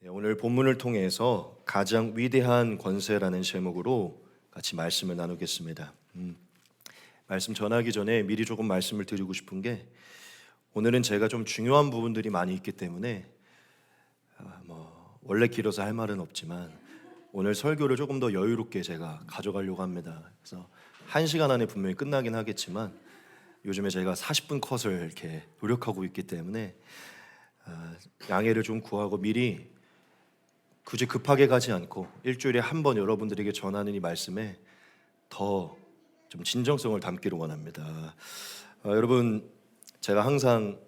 네, 오늘 본문을 통해서 가장 위대한 권세라는 제목으로 같이 말씀을 나누겠습니다. 말씀 전하기 전에 미리 조금 말씀을 드리고 싶은 게 오늘은 제가 좀 중요한 부분들이 많이 있기 때문에 원래 길어서 할 말은 없지만 오늘 설교를 조금 더 여유롭게 제가 가져가려고 합니다. 그래서 1시간 안에 분명히 끝나긴 하겠지만 요즘에 제가 40분 컷을 이렇게 노력하고 있기 때문에 양해를 좀 구하고 미리 굳이 급하게 가지 않고 일주일에 한 번 여러분들에게 전하는 이 말씀에 더 좀 진정성을 담기를 원합니다. 여러분, 제가 항상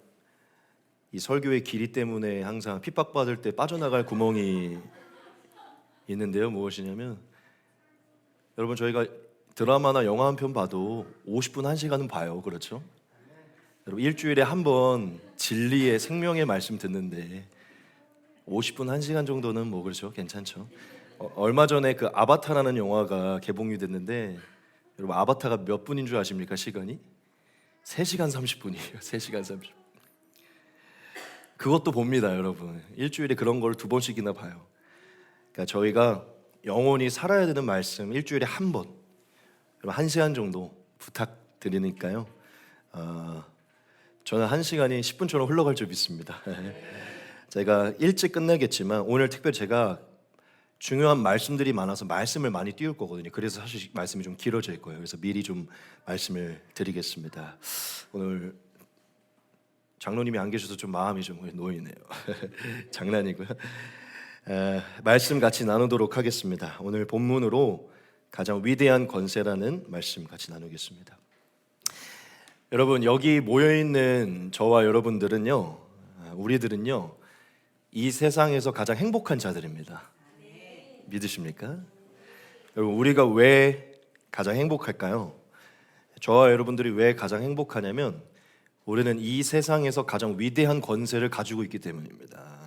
이 설교의 길이 때문에 항상 핍박받을 때 빠져나갈 구멍이 있는데요. 무엇이냐면 여러분, 저희가 드라마나 영화 한 편 봐도 50분 1시간은 봐요. 그렇죠? 여러분, 일주일에 한 번 진리의 생명의 말씀 듣는데 50분 1시간 정도는 뭐 그렇죠? 괜찮죠? 얼마 전에 그 아바타라는 영화가 개봉이 됐는데 여러분, 아바타가 몇 분인 줄 아십니까? 시간이? 3시간 30분이에요. 3시간 30분. 그것도 봅니다, 여러분. 일주일에 그런 걸 2번씩이나 봐요. 그러니까 저희가 영원히 살아야 되는 말씀 일주일에 한 번, 1시간 정도 부탁드리니까요. 저는 1시간이 10분처럼 흘러갈 줄 믿습니다. 제가 일찍 끝내겠지만 오늘 특별히 제가 중요한 말씀들이 많아서 말씀을 많이 띄울 거거든요. 그래서 사실 말씀이 좀 길어질 거예요. 그래서 미리 좀 말씀을 드리겠습니다. 오늘 장로님이 안 계셔서 좀 마음이 좀 놓이네요. 장난이고요. 말씀 같이 나누도록 하겠습니다. 오늘 본문으로 가장 위대한 권세라는 말씀 같이 나누겠습니다. 여러분, 여기 모여있는 저와 여러분들은요, 우리들은요, 이 세상에서 가장 행복한 자들입니다. 믿으십니까? 여러분, 우리가 왜 가장 행복할까요? 저와 여러분들이 왜 가장 행복하냐면 우리는 이 세상에서 가장 위대한 권세를 가지고 있기 때문입니다.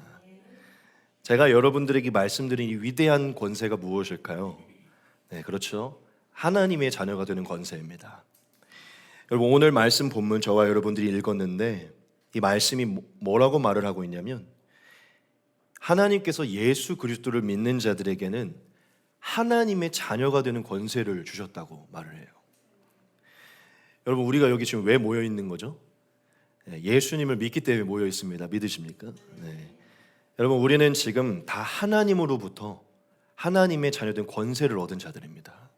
제가 여러분들에게 말씀드린 이 위대한 권세가 무엇일까요? 네, 그렇죠. 하나님의 자녀가 되는 권세입니다. 여러분, 오늘 말씀 본문 저와 여러분들이 읽었는데 이 말씀이 뭐라고 말을 하고 있냐면 하나님께서 예수 그리스도를 믿는 자들에게는 하나님의 자녀가 되는 권세를 주셨다고 말을 해요. 여러분, 우리가 여기 지금 왜 모여 있는 거죠? 예수님을 믿기 때문에 모여 있습니다. 믿으십니까? 네. 여러분, 우리는 지금 다 하나님으로부터 하나님의 자녀된 권세를 얻은 자들입니다.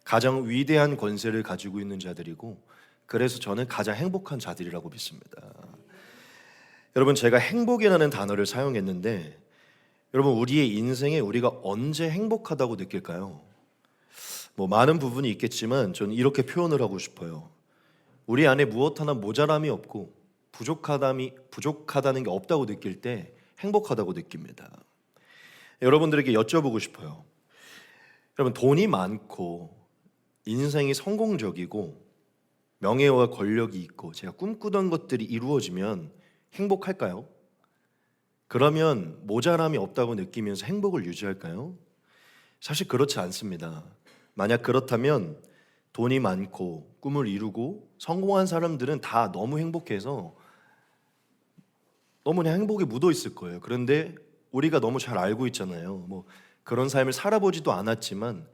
가장 위대한 권세를 가지고 있는 자들이고, 그래서 저는 가장 행복한 자들이라고 믿습니다. 여러분, 제가 행복이라는 단어를 사용했는데 여러분, 우리의 인생에 우리가 언제 행복하다고 느낄까요? 많은 부분이 있겠지만 저는 이렇게 표현을 하고 싶어요. 우리 안에 무엇 하나 모자람이 없고 부족하다는 게 없다고 느낄 때 행복하다고 느낍니다. 여러분들에게 여쭤보고 싶어요. 여러분, 돈이 많고 인생이 성공적이고 명예와 권력이 있고 제가 꿈꾸던 것들이 이루어지면 행복할까요? 그러면 모자람이 없다고 느끼면서 행복을 유지할까요? 사실 그렇지 않습니다. 만약 그렇다면 돈이 많고 꿈을 이루고 성공한 사람들은 다 너무 행복해서 너무 행복에 묻어 있을 거예요. 그런데 우리가 너무 잘 알고 있잖아요. 그런 삶을 살아보지도 않았지만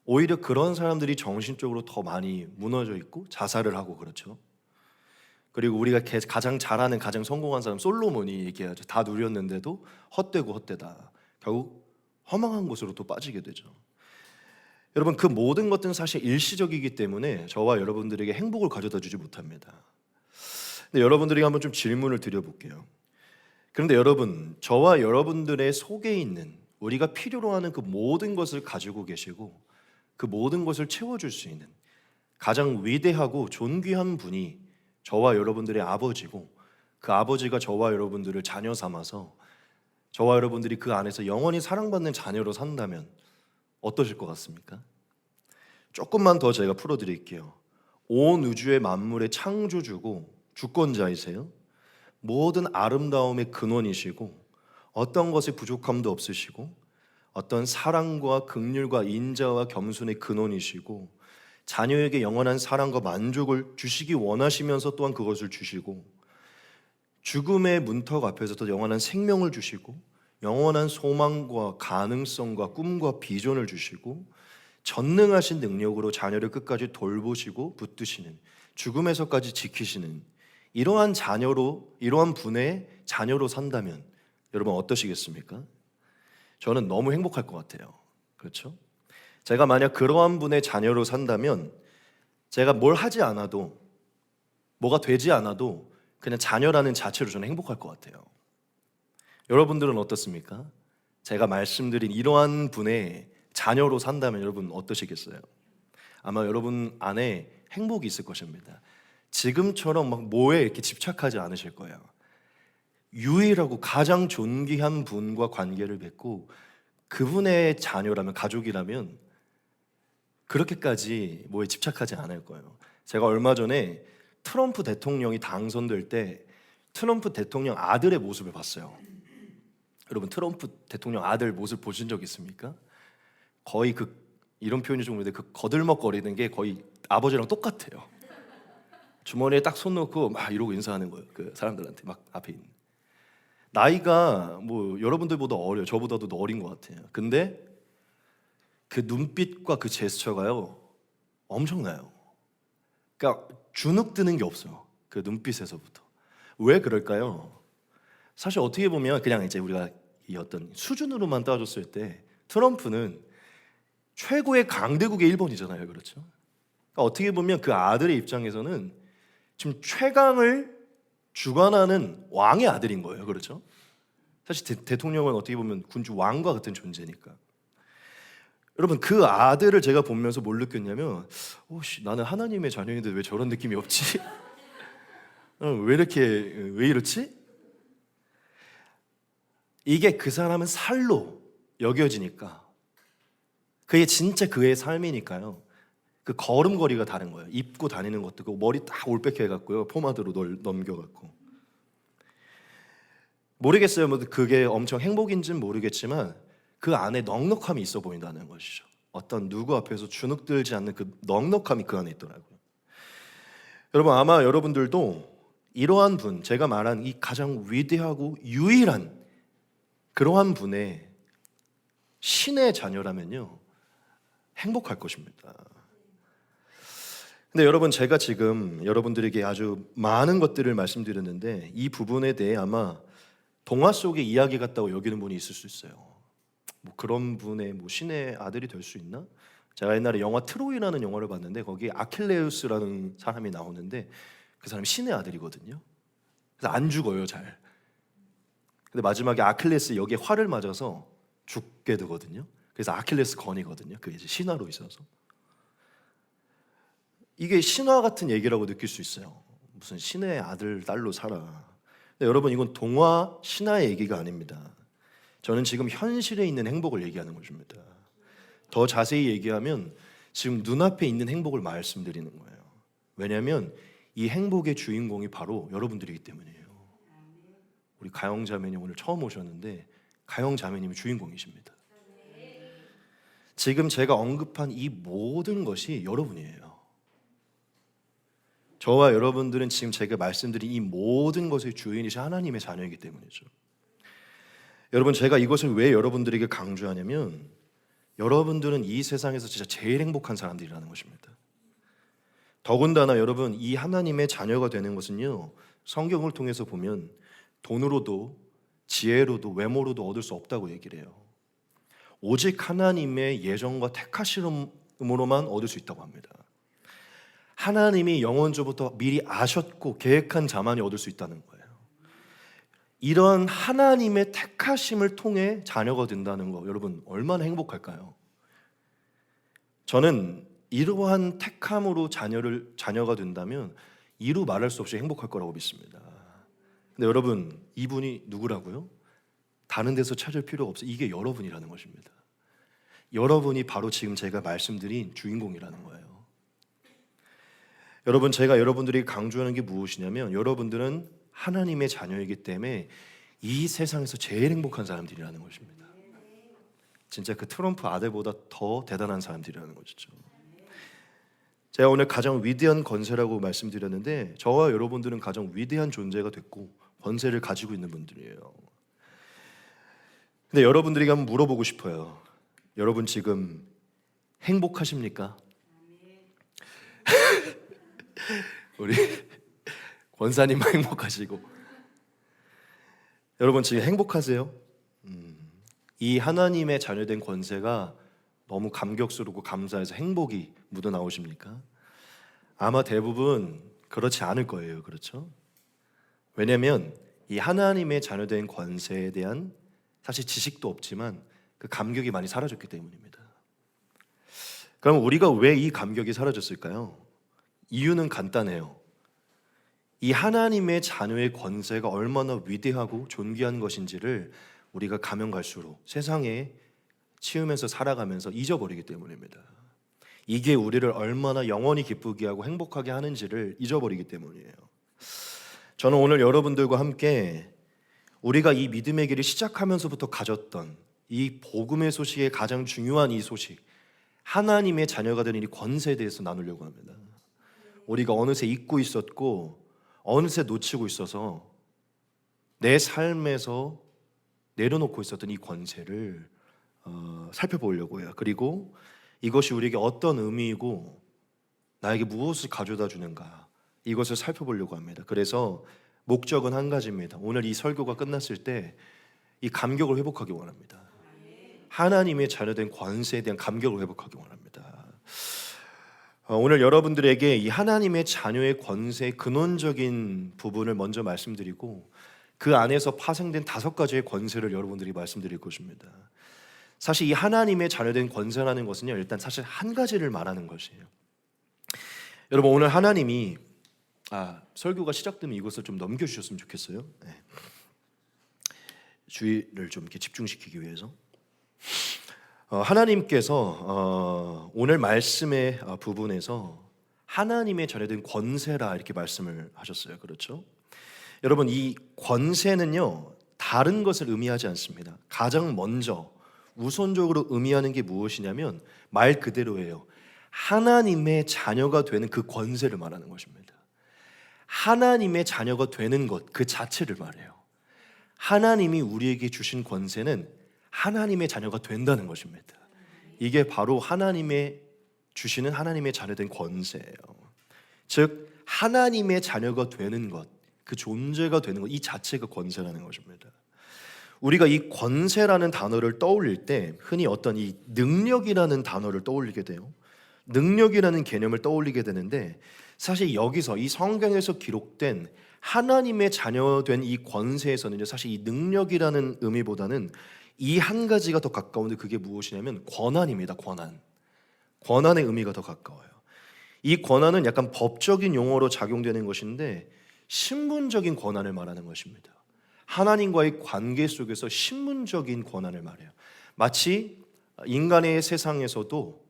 오히려 그런 사람들이 정신적으로 더 많이 무너져 있고 자살을 하고 그렇죠. 그리고 우리가 가장 잘하는 가장 성공한 사람 솔로몬이 얘기하죠. 다 누렸는데도 헛되고 헛되다. 결국 허망한 곳으로 또 빠지게 되죠. 여러분, 그 모든 것들은 사실 일시적이기 때문에 저와 여러분들에게 행복을 가져다 주지 못합니다. 근데 여러분들에게 한번 좀 질문을 드려볼게요. 그런데 여러분, 저와 여러분들의 속에 있는 우리가 필요로 하는 그 모든 것을 가지고 계시고 그 모든 것을 채워줄 수 있는 가장 위대하고 존귀한 분이 저와 여러분들의 아버지고 그 아버지가 저와 여러분들을 자녀 삼아서 저와 여러분들이 그 안에서 영원히 사랑받는 자녀로 산다면 어떠실 것 같습니까? 조금만 더 제가 풀어드릴게요. 온 우주의 만물의 창조주고 주권자이세요. 모든 아름다움의 근원이시고 어떤 것에 부족함도 없으시고 어떤 사랑과 긍휼과 인자와 겸손의 근원이시고 자녀에게 영원한 사랑과 만족을 주시기 원하시면서 또한 그것을 주시고 죽음의 문턱 앞에서도 영원한 생명을 주시고 영원한 소망과 가능성과 꿈과 비전을 주시고 전능하신 능력으로 자녀를 끝까지 돌보시고 붙드시는, 죽음에서까지 지키시는 이러한 분의 자녀로 산다면 여러분 어떠시겠습니까? 저는 너무 행복할 것 같아요. 그렇죠? 제가 만약 그러한 분의 자녀로 산다면 제가 뭘 하지 않아도, 뭐가 되지 않아도 그냥 자녀라는 자체로 저는 행복할 것 같아요. 여러분들은 어떻습니까? 제가 말씀드린 이러한 분의 자녀로 산다면 여러분 어떠시겠어요? 아마 여러분 안에 행복이 있을 것입니다. 지금처럼 막 뭐에 이렇게 집착하지 않으실 거예요. 유일하고 가장 존귀한 분과 관계를 맺고 그분의 자녀라면, 가족이라면 그렇게까지 뭐에 집착하지 않을 거예요. 제가 얼마 전에 트럼프 대통령이 당선될 때 트럼프 대통령 아들의 모습을 봤어요. 여러분 트럼프 대통령 아들 모습 보신 적 있습니까? 거의 이런 표현이 좀 그런데 거들먹거리는 게 거의 아버지랑 똑같아요. 주머니에 딱 손 넣고 막 이러고 인사하는 거예요. 그 사람들한테 막 앞에 있는. 나이가 뭐 여러분들보다 어려요. 저보다도 어린 것 같아요. 근데 그 눈빛과 그 제스처가요 엄청나요. 그러니까 주눅 드는 게 없어요. 그 눈빛에서부터. 왜 그럴까요? 사실 어떻게 보면 그냥 이제 우리가 이 어떤 수준으로만 따졌을 때 트럼프는 최고의 강대국의 1번이잖아요. 그렇죠? 그러니까 어떻게 보면 그 아들의 입장에서는 지금 최강을 주관하는 왕의 아들인 거예요. 그렇죠? 사실 대통령은 어떻게 보면 군주 왕과 같은 존재니까. 여러분 그 아들을 제가 보면서 뭘 느꼈냐면 나는 하나님의 자녀인데 왜 저런 느낌이 없지? 왜 이렇지? 이게 그 사람은 살로 여겨지니까, 그게 진짜 그의 삶이니까요. 그 걸음걸이가 다른 거예요. 입고 다니는 것도 그 머리 딱 올백해 갖고요, 포마드로 넘겨 갖고. 모르겠어요. 뭐 그게 엄청 행복인지는 모르겠지만 그 안에 넉넉함이 있어 보인다는 것이죠. 어떤 누구 앞에서 주눅들지 않는 그 넉넉함이 그 안에 있더라고요. 여러분 아마 여러분들도 이러한 분, 제가 말한 이 가장 위대하고 유일한 그러한 분의 신의 자녀라면요 행복할 것입니다. 근데 여러분 제가 지금 여러분들에게 아주 많은 것들을 말씀드렸는데 이 부분에 대해 아마 동화 속의 이야기 같다고 여기는 분이 있을 수 있어요. 뭐 그런 분의 뭐 신의 아들이 될 수 있나? 제가 옛날에 영화 트로이라는 영화를 봤는데 거기에 아킬레우스라는 사람이 나오는데 그 사람이 신의 아들이거든요. 그래서 안 죽어요 잘. 근데 마지막에 아킬레스 여기에 활을 맞아서 죽게 되거든요. 그래서 아킬레스 건이거든요. 그게 이제 신화로 있어서. 이게 신화 같은 얘기라고 느낄 수 있어요. 무슨 신의 아들 딸로 살아. 근데 여러분 이건 동화 신화의 얘기가 아닙니다. 저는 지금 현실에 있는 행복을 얘기하는 것입니다. 더 자세히 얘기하면 지금 눈앞에 있는 행복을 말씀드리는 거예요. 왜냐하면 이 행복의 주인공이 바로 여러분들이기 때문이에요. 우리 가영 자매님 오늘 처음 오셨는데 가영 자매님이 주인공이십니다. 지금 제가 언급한 이 모든 것이 여러분이에요. 저와 여러분들은 지금 제가 말씀드린 이 모든 것의 주인이신 하나님의 자녀이기 때문이죠. 여러분 제가 이것을 왜 여러분들에게 강조하냐면 여러분들은 이 세상에서 진짜 제일 행복한 사람들이라는 것입니다. 더군다나 여러분 이 하나님의 자녀가 되는 것은요 성경을 통해서 보면 돈으로도 지혜로도 외모로도 얻을 수 없다고 얘기를 해요. 오직 하나님의 예정과 택하심으로만 얻을 수 있다고 합니다. 하나님이 영원조부터 미리 아셨고 계획한 자만이 얻을 수 있다는 거예요. 이런 하나님의 택하심을 통해 자녀가 된다는 거 여러분 얼마나 행복할까요? 저는 이러한 택함으로 자녀가 된다면 이루 말할 수 없이 행복할 거라고 믿습니다. 근데 여러분 이분이 누구라고요? 다른 데서 찾을 필요가 없어요. 이게 여러분이라는 것입니다. 여러분이 바로 지금 제가 말씀드린 주인공이라는 거예요. 여러분 제가 여러분들이 강조하는 게 무엇이냐면 여러분들은 하나님의 자녀이기 때문에 이 세상에서 제일 행복한 사람들이라는 것입니다. 진짜 그 트럼프 아들보다 더 대단한 사람들이라는 것이죠. 제가 오늘 가장 위대한 권세라고 말씀드렸는데 저와 여러분들은 가장 위대한 존재가 됐고 권세를 가지고 있는 분들이에요. 근데 여러분들에게 한번 물어보고 싶어요. 여러분 지금 행복하십니까? 우리 권사님 행복하시고 여러분 지금 행복하세요? 이 하나님의 자녀된 권세가 너무 감격스럽고 감사해서 행복이 묻어나오십니까? 아마 대부분 그렇지 않을 거예요. 그렇죠? 왜냐하면 이 하나님의 자녀된 권세에 대한 사실 지식도 없지만 그 감격이 많이 사라졌기 때문입니다. 그럼 우리가 왜 이 감격이 사라졌을까요? 이유는 간단해요. 이 하나님의 자녀의 권세가 얼마나 위대하고 존귀한 것인지를 우리가 가면 갈수록 세상에 치우면서 살아가면서 잊어버리기 때문입니다. 이게 우리를 얼마나 영원히 기쁘게 하고 행복하게 하는지를 잊어버리기 때문이에요. 저는 오늘 여러분들과 함께 우리가 이 믿음의 길을 시작하면서부터 가졌던 이 복음의 소식의 가장 중요한 이 소식, 하나님의 자녀가 되는 이 권세에 대해서 나누려고 합니다. 우리가 어느새 잊고 있었고 어느새 놓치고 있어서 내 삶에서 내려놓고 있었던 이 권세를 살펴보려고 해요. 그리고 이것이 우리에게 어떤 의미이고 나에게 무엇을 가져다 주는가, 이것을 살펴보려고 합니다. 그래서 목적은 한 가지입니다. 오늘 이 설교가 끝났을 때 이 감격을 회복하기 원합니다. 하나님의 자녀된 권세에 대한 감격을 회복하기 원합니다. 오늘 여러분들에게 이 하나님의 자녀의 권세의 근원적인 부분을 먼저 말씀드리고 그 안에서 파생된 5가지의 권세를 여러분들이 말씀드릴 것입니다. 사실 이 하나님의 자녀된 권세라는 것은요, 일단 사실 한 가지를 말하는 것이에요. 여러분, 오늘 하나님이 설교가 시작되면 이것을 좀 넘겨주셨으면 좋겠어요. 네. 주의를 좀 이렇게 집중시키기 위해서 하나님께서 오늘 말씀의 부분에서 하나님의 자녀된 권세라 이렇게 말씀을 하셨어요. 그렇죠? 여러분, 이 권세는요 다른 것을 의미하지 않습니다. 가장 먼저 우선적으로 의미하는 게 무엇이냐면 말 그대로예요. 하나님의 자녀가 되는 그 권세를 말하는 것입니다. 하나님의 자녀가 되는 것 그 자체를 말해요. 하나님이 우리에게 주신 권세는 하나님의 자녀가 된다는 것입니다. 이게 바로 하나님의 주시는 하나님의 자녀된 권세예요. 즉 하나님의 자녀가 되는 것, 그 존재가 되는 것, 이 자체가 권세라는 것입니다. 우리가 이 권세라는 단어를 떠올릴 때 흔히 어떤 이 능력이라는 단어를 떠올리게 돼요. 능력이라는 개념을 떠올리게 되는데 사실 여기서 이 성경에서 기록된 하나님의 자녀된 이 권세에서는요, 사실 이 능력이라는 의미보다는 이 한 가지가 더 가까운데 그게 무엇이냐면 권한입니다. 권한의 의미가 더 가까워요. 이 권한은 약간 법적인 용어로 작용되는 것인데 신분적인 권한을 말하는 것입니다. 하나님과의 관계 속에서 신분적인 권한을 말해요. 마치 인간의 세상에서도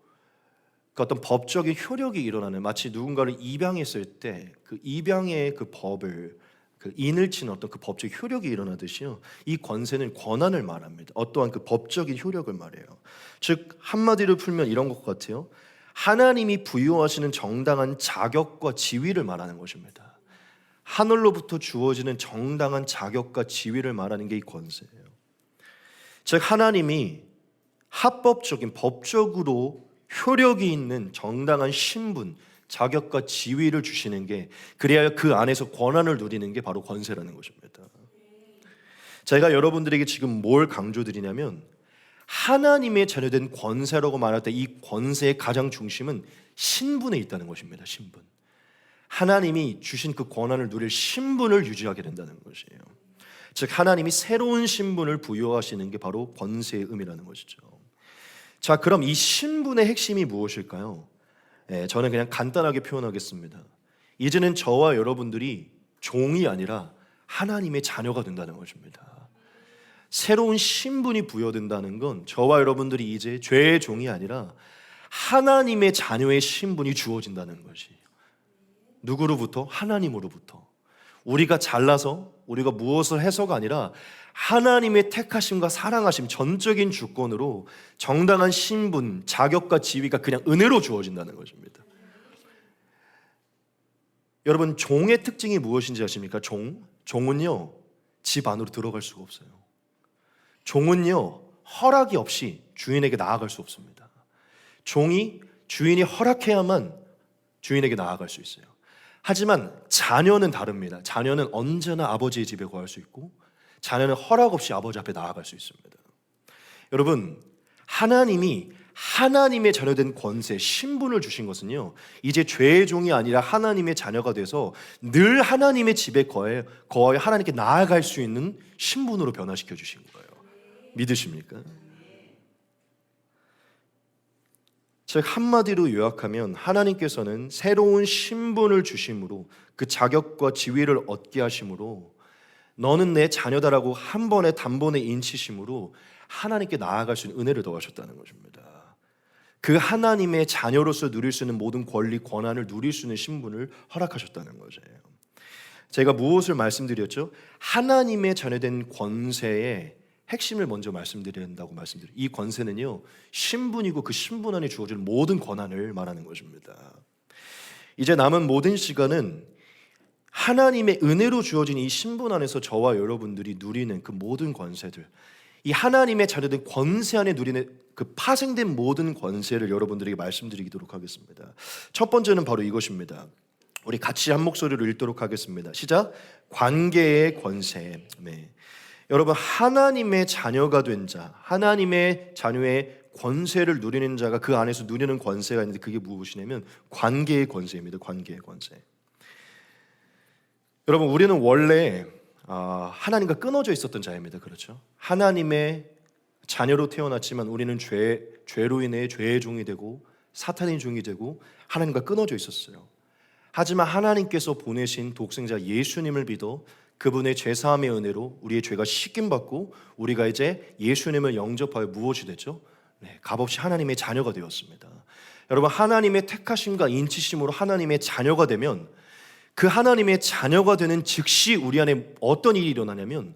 그 어떤 법적인 효력이 일어나는, 마치 누군가를 입양했을 때 그 입양의 그 법을 그 인을 치는 어떤 그 법적 효력이 일어나듯이요, 이 권세는 권한을 말합니다. 어떠한 그 법적인 효력을 말해요. 즉 한마디로 풀면 이런 것 같아요. 하나님이 부여하시는 정당한 자격과 지위를 말하는 것입니다. 하늘로부터 주어지는 정당한 자격과 지위를 말하는 게 이 권세예요. 즉 하나님이 합법적인 법적으로 효력이 있는 정당한 신분, 자격과 지위를 주시는 게, 그래야 그 안에서 권한을 누리는 게 바로 권세라는 것입니다. 제가 여러분들에게 지금 뭘 강조드리냐면 하나님의 자녀된 권세라고 말할 때 이 권세의 가장 중심은 신분에 있다는 것입니다. 신분. 하나님이 주신 그 권한을 누릴 신분을 유지하게 된다는 것이에요. 즉 하나님이 새로운 신분을 부여하시는 게 바로 권세의 의미라는 것이죠. 자, 그럼 이 신분의 핵심이 무엇일까요? 저는 그냥 간단하게 표현하겠습니다. 이제는 저와 여러분들이 종이 아니라 하나님의 자녀가 된다는 것입니다. 새로운 신분이 부여된다는 건 저와 여러분들이 이제 죄의 종이 아니라 하나님의 자녀의 신분이 주어진다는 것이. 누구로부터? 하나님으로부터. 우리가 잘나서 우리가 무엇을 해서가 아니라 하나님의 택하심과 사랑하심, 전적인 주권으로 정당한 신분, 자격과 지위가 그냥 은혜로 주어진다는 것입니다. 여러분, 종의 특징이 무엇인지 아십니까? 종은요 집 안으로 들어갈 수가 없어요. 종은요, 허락이 없이 주인에게 나아갈 수 없습니다. 종이 주인이 허락해야만 주인에게 나아갈 수 있어요. 하지만 자녀는 다릅니다. 자녀는 언제나 아버지의 집에 거할 수 있고, 자녀는 허락 없이 아버지 앞에 나아갈 수 있습니다. 여러분, 하나님이 하나님의 자녀된 권세, 신분을 주신 것은요, 이제 죄의 종이 아니라 하나님의 자녀가 돼서 늘 하나님의 집에 거하여 하나님께 나아갈 수 있는 신분으로 변화시켜 주신 거예요. 믿으십니까? 즉 한마디로 요약하면 하나님께서는 새로운 신분을 주심으로, 그 자격과 지위를 얻게 하심으로, 너는 내 자녀다라고 한 번에 단번에 인치심으로 하나님께 나아갈 수 있는 은혜를 더하셨다는 것입니다. 그 하나님의 자녀로서 누릴 수 있는 모든 권리, 권한을 누릴 수 있는 신분을 허락하셨다는 거죠. 제가 무엇을 말씀드렸죠? 하나님의 자녀된 권세의 핵심을 먼저 말씀드려야 한다고 말씀드려요. 이 권세는요, 신분이고 그 신분 안에 주어지는 모든 권한을 말하는 것입니다. 이제 남은 모든 시간은 하나님의 은혜로 주어진 이 신분 안에서 저와 여러분들이 누리는 그 모든 권세들, 이 하나님의 자녀된 권세 안에 누리는 그 파생된 모든 권세를 여러분들에게 말씀드리도록 하겠습니다. 첫 번째는 바로 이것입니다. 우리 같이 한 목소리로 읽도록 하겠습니다. 시작. 관계의 권세. 네. 여러분, 하나님의 자녀가 된 자, 하나님의 자녀의 권세를 누리는 자가 그 안에서 누리는 권세가 있는데, 그게 무엇이냐면 관계의 권세입니다. 관계의 권세. 여러분, 우리는 원래 하나님과 끊어져 있었던 자입니다. 그렇죠? 하나님의 자녀로 태어났지만 우리는 죄로 인해 죄의 종이 되고 사탄의 종이 되고 하나님과 끊어져 있었어요. 하지만 하나님께서 보내신 독생자 예수님을 믿어 그분의 죄사함의 은혜로 우리의 죄가 씻김받고 우리가 이제 예수님을 영접하여 무엇이 됐죠? 네, 값없이 하나님의 자녀가 되었습니다. 여러분, 하나님의 택하심과 인치심으로 하나님의 자녀가 되면, 그 하나님의 자녀가 되는 즉시 우리 안에 어떤 일이 일어나냐면,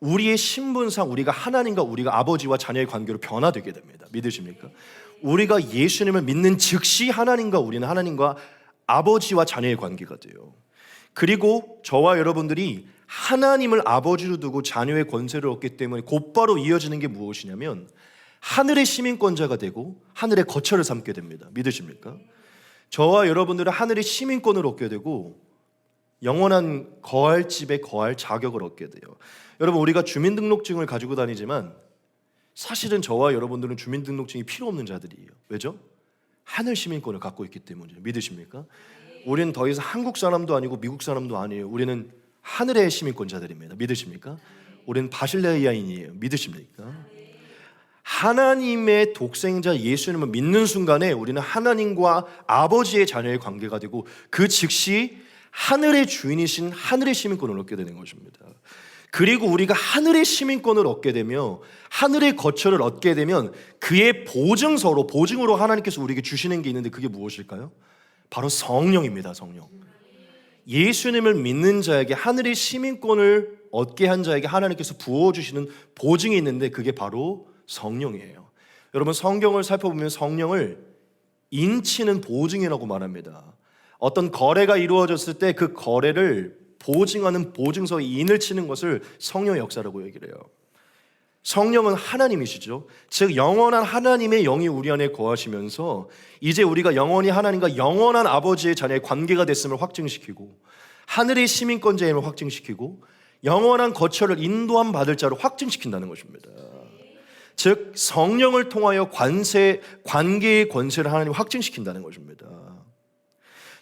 우리의 신분상 우리가 하나님과 우리가 아버지와 자녀의 관계로 변화되게 됩니다. 믿으십니까? 우리가 예수님을 믿는 즉시 하나님과 우리는 하나님과 아버지와 자녀의 관계가 돼요. 그리고 저와 여러분들이 하나님을 아버지로 두고 자녀의 권세를 얻기 때문에 곧바로 이어지는 게 무엇이냐면 하늘의 시민권자가 되고 하늘의 거처를 삼게 됩니다. 믿으십니까? 저와 여러분들은 하늘의 시민권을 얻게 되고 영원한 거할 집에 거할 자격을 얻게 돼요. 여러분, 우리가 주민등록증을 가지고 다니지만 사실은 저와 여러분들은 주민등록증이 필요 없는 자들이에요. 왜죠? 하늘 시민권을 갖고 있기 때문이에요. 믿으십니까? 우리는 더 이상 한국 사람도 아니고 미국 사람도 아니에요. 우리는 하늘의 시민권자들입니다. 믿으십니까? 우리는 바실레아인이에요. 믿으십니까? 하나님의 독생자 예수님을 믿는 순간에 우리는 하나님과 아버지의 자녀의 관계가 되고 그 즉시 하늘의 주인이신 하늘의 시민권을 얻게 되는 것입니다. 그리고 우리가 하늘의 시민권을 얻게 되며 하늘의 거처를 얻게 되면 그의 보증으로 하나님께서 우리에게 주시는 게 있는데, 그게 무엇일까요? 바로 성령입니다. 성령. 예수님을 믿는 자에게 하늘의 시민권을 얻게 한 자에게 하나님께서 부어주시는 보증이 있는데, 그게 바로 성령이에요. 여러분, 성경을 살펴보면 성령을 인치는 보증이라고 말합니다. 어떤 거래가 이루어졌을 때 그 거래를 보증하는 보증서에 인을 치는 것을 성령의 역사라고 얘기를 해요. 성령은 하나님이시죠. 즉 영원한 하나님의 영이 우리 안에 거하시면서 이제 우리가 영원히 하나님과 영원한 아버지의 자녀의 관계가 됐음을 확증시키고, 하늘의 시민권자임을 확증시키고, 영원한 거처를 인도함 받을 자로 확증시킨다는 것입니다. 즉 성령을 통하여 관계의 권세를 하나님 확증시킨다는 것입니다.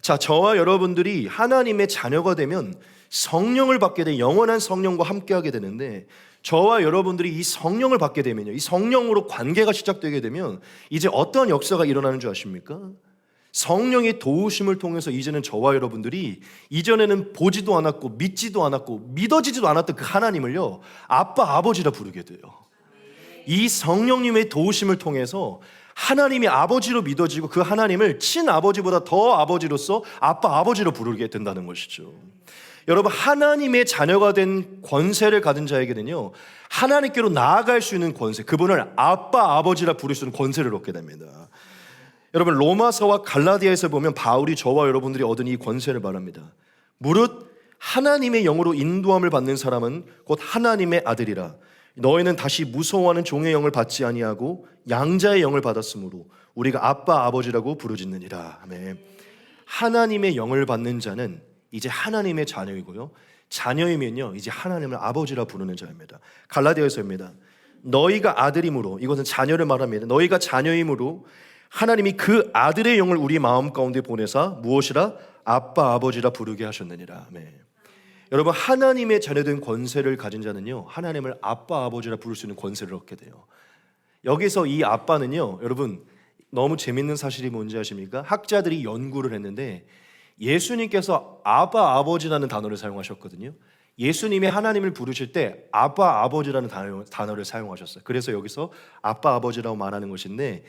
자, 저와 여러분들이 하나님의 자녀가 되면 성령을 받게 된 영원한 성령과 함께하게 되는데, 저와 여러분들이 이 성령을 받게 되면요, 이 성령으로 관계가 시작되게 되면 이제 어떤 역사가 일어나는 줄 아십니까? 성령의 도우심을 통해서 이제는 저와 여러분들이 이전에는 보지도 않았고 믿지도 않았고 믿어지지도 않았던 그 하나님을요, 아빠, 아버지라 부르게 돼요. 이 성령님의 도우심을 통해서 하나님이 아버지로 믿어지고 그 하나님을 친아버지보다 더 아버지로서 아빠, 아버지로 부르게 된다는 것이죠. 여러분, 하나님의 자녀가 된 권세를 가진 자에게는요, 하나님께로 나아갈 수 있는 권세, 그분을 아빠, 아버지라 부를 수 있는 권세를 얻게 됩니다. 여러분, 로마서와 갈라디아에서 보면 바울이 저와 여러분들이 얻은 이 권세를 말합니다. 무릇 하나님의 영으로 인도함을 받는 사람은 곧 하나님의 아들이라. 너희는 다시 무서워하는 종의 영을 받지 아니하고 양자의 영을 받았으므로 우리가 아빠 아버지라고 부르짖느니라. 아멘. 하나님의 영을 받는 자는 이제 하나님의 자녀이고요, 자녀이면요 이제 하나님을 아버지라 부르는 자입니다. 갈라디아서입니다. 너희가 아들이므로, 이것은 자녀를 말합니다. 너희가 자녀이므로 하나님이 그 아들의 영을 우리 마음 가운데 보내사 무엇이라? 아빠 아버지라 부르게 하셨느니라. 아멘. 여러분, 하나님의 자녀된 권세를 가진 자는요 하나님을 아빠 아버지라 부를 수 있는 권세를 얻게 돼요. 여기서 이 아빠는요, 여러분 너무 재밌는 사실이 뭔지 아십니까? 학자들이 연구를 했는데 예수님께서 아빠 아버지라는 단어를 사용하셨거든요. 예수님이 하나님을 부르실 때 아빠 아버지라는 단어를 사용하셨어요. 그래서 여기서 아빠 아버지라고 말하는 것인데,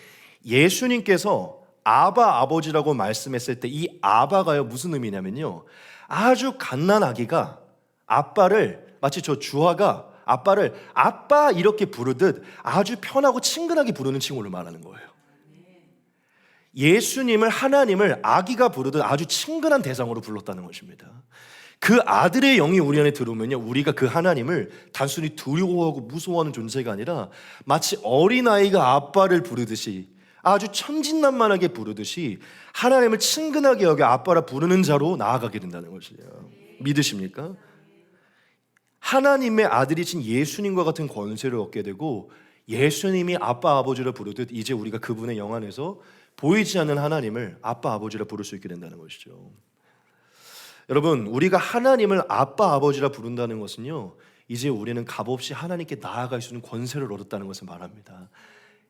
예수님께서 아바 아버지라고 말씀했을 때 이 아바가요 무슨 의미냐면요, 아주 갓난 아기가 아빠를, 마치 저 주아가 아빠를 아빠 이렇게 부르듯 아주 편하고 친근하게 부르는 친구를 말하는 거예요. 예수님을, 하나님을 아기가 부르듯 아주 친근한 대상으로 불렀다는 것입니다. 그 아들의 영이 우리 안에 들어오면요, 우리가 그 하나님을 단순히 두려워하고 무서워하는 존재가 아니라 마치 어린아이가 아빠를 부르듯이, 아주 천진난만하게 부르듯이 하나님을 친근하게 여겨 아빠라 부르는 자로 나아가게 된다는 것이에요. 믿으십니까? 하나님의 아들이신 예수님과 같은 권세를 얻게 되고, 예수님이 아빠 아버지라 부르듯 이제 우리가 그분의 영 안에서 보이지 않는 하나님을 아빠 아버지라 부를 수 있게 된다는 것이죠. 여러분, 우리가 하나님을 아빠 아버지라 부른다는 것은요, 이제 우리는 값없이 하나님께 나아갈 수 있는 권세를 얻었다는 것을 말합니다.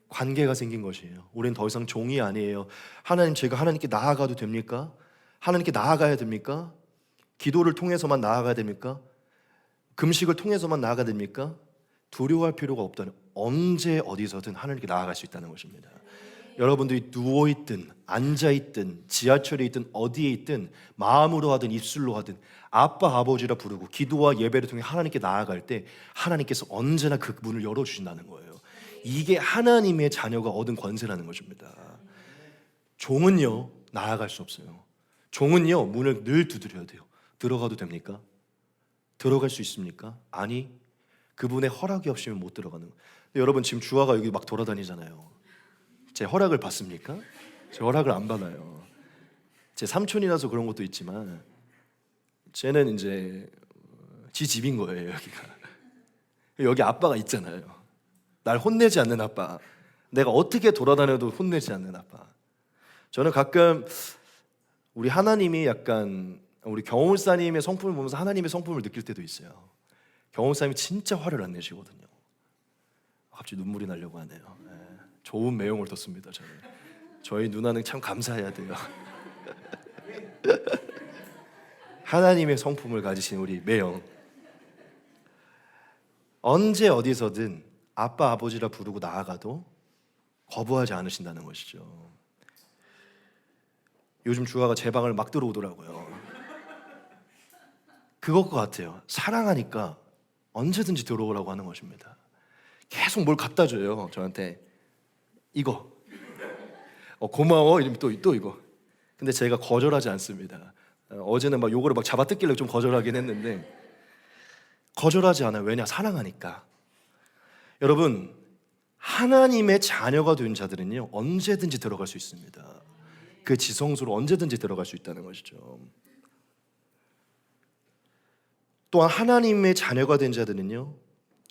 관계가 생긴 것이에요. 우리는 더 이상 종이 아니에요. 하나님, 제가 하나님께 나아가도 됩니까? 하나님께 나아가야 됩니까? 기도를 통해서만 나아가야 됩니까? 금식을 통해서만 나아가야 됩니까? 두려워할 필요가 없다는, 언제 어디서든 하나님께 나아갈 수 있다는 것입니다. 여러분들이 누워있든 앉아있든 지하철에 있든 어디에 있든 마음으로 하든 입술로 하든 아빠 아버지라 부르고 기도와 예배를 통해 하나님께 나아갈 때 하나님께서 언제나 그 문을 열어주신다는 거예요. 이게 하나님의 자녀가 얻은 권세라는 것입니다. 종은요 나아갈 수 없어요. 종은요 문을 늘 두드려야 돼요. 들어가도 됩니까? 들어갈 수 있습니까? 아니, 그분의 허락이 없이면 못 들어가는 거예요. 여러분, 지금 주아가 여기 막 돌아다니잖아요. 제 허락을 받습니까? 제 허락을 안 받아요. 제 삼촌이라서 그런 것도 있지만 쟤는 이제 지 집인 거예요. 여기가. 여기 아빠가 있잖아요. 날 혼내지 않는 아빠, 내가 어떻게 돌아다녀도 혼내지 않는 아빠. 저는 가끔 우리 하나님이 약간, 우리 경호사님의 성품을 보면서 하나님의 성품을 느낄 때도 있어요. 경호사님이 진짜 화를 안 내시거든요. 갑자기 눈물이 나려고 하네요. 좋은 매형을 뒀습니다. 저는. 저희 누나는 참 감사해야 돼요. 하나님의 성품을 가지신 우리 매형, 언제 어디서든 아빠 아버지라 부르고 나아가도 거부하지 않으신다는 것이죠. 요즘 주아가 제 방을 막 들어오더라고요. 그것 같아요. 사랑하니까 언제든지 들어오라고 하는 것입니다. 계속 뭘 갖다 줘요. 저한테 이거 고마워 이러면 또 이거. 근데 제가 거절하지 않습니다. 어제는 막 요거를 막 잡아뜯길래 좀 거절하긴 했는데 거절하지 않아요. 왜냐? 사랑하니까. 여러분, 하나님의 자녀가 된 자들은요 언제든지 들어갈 수 있습니다. 그 지성소로 언제든지 들어갈 수 있다는 것이죠. 또한 하나님의 자녀가 된 자들은요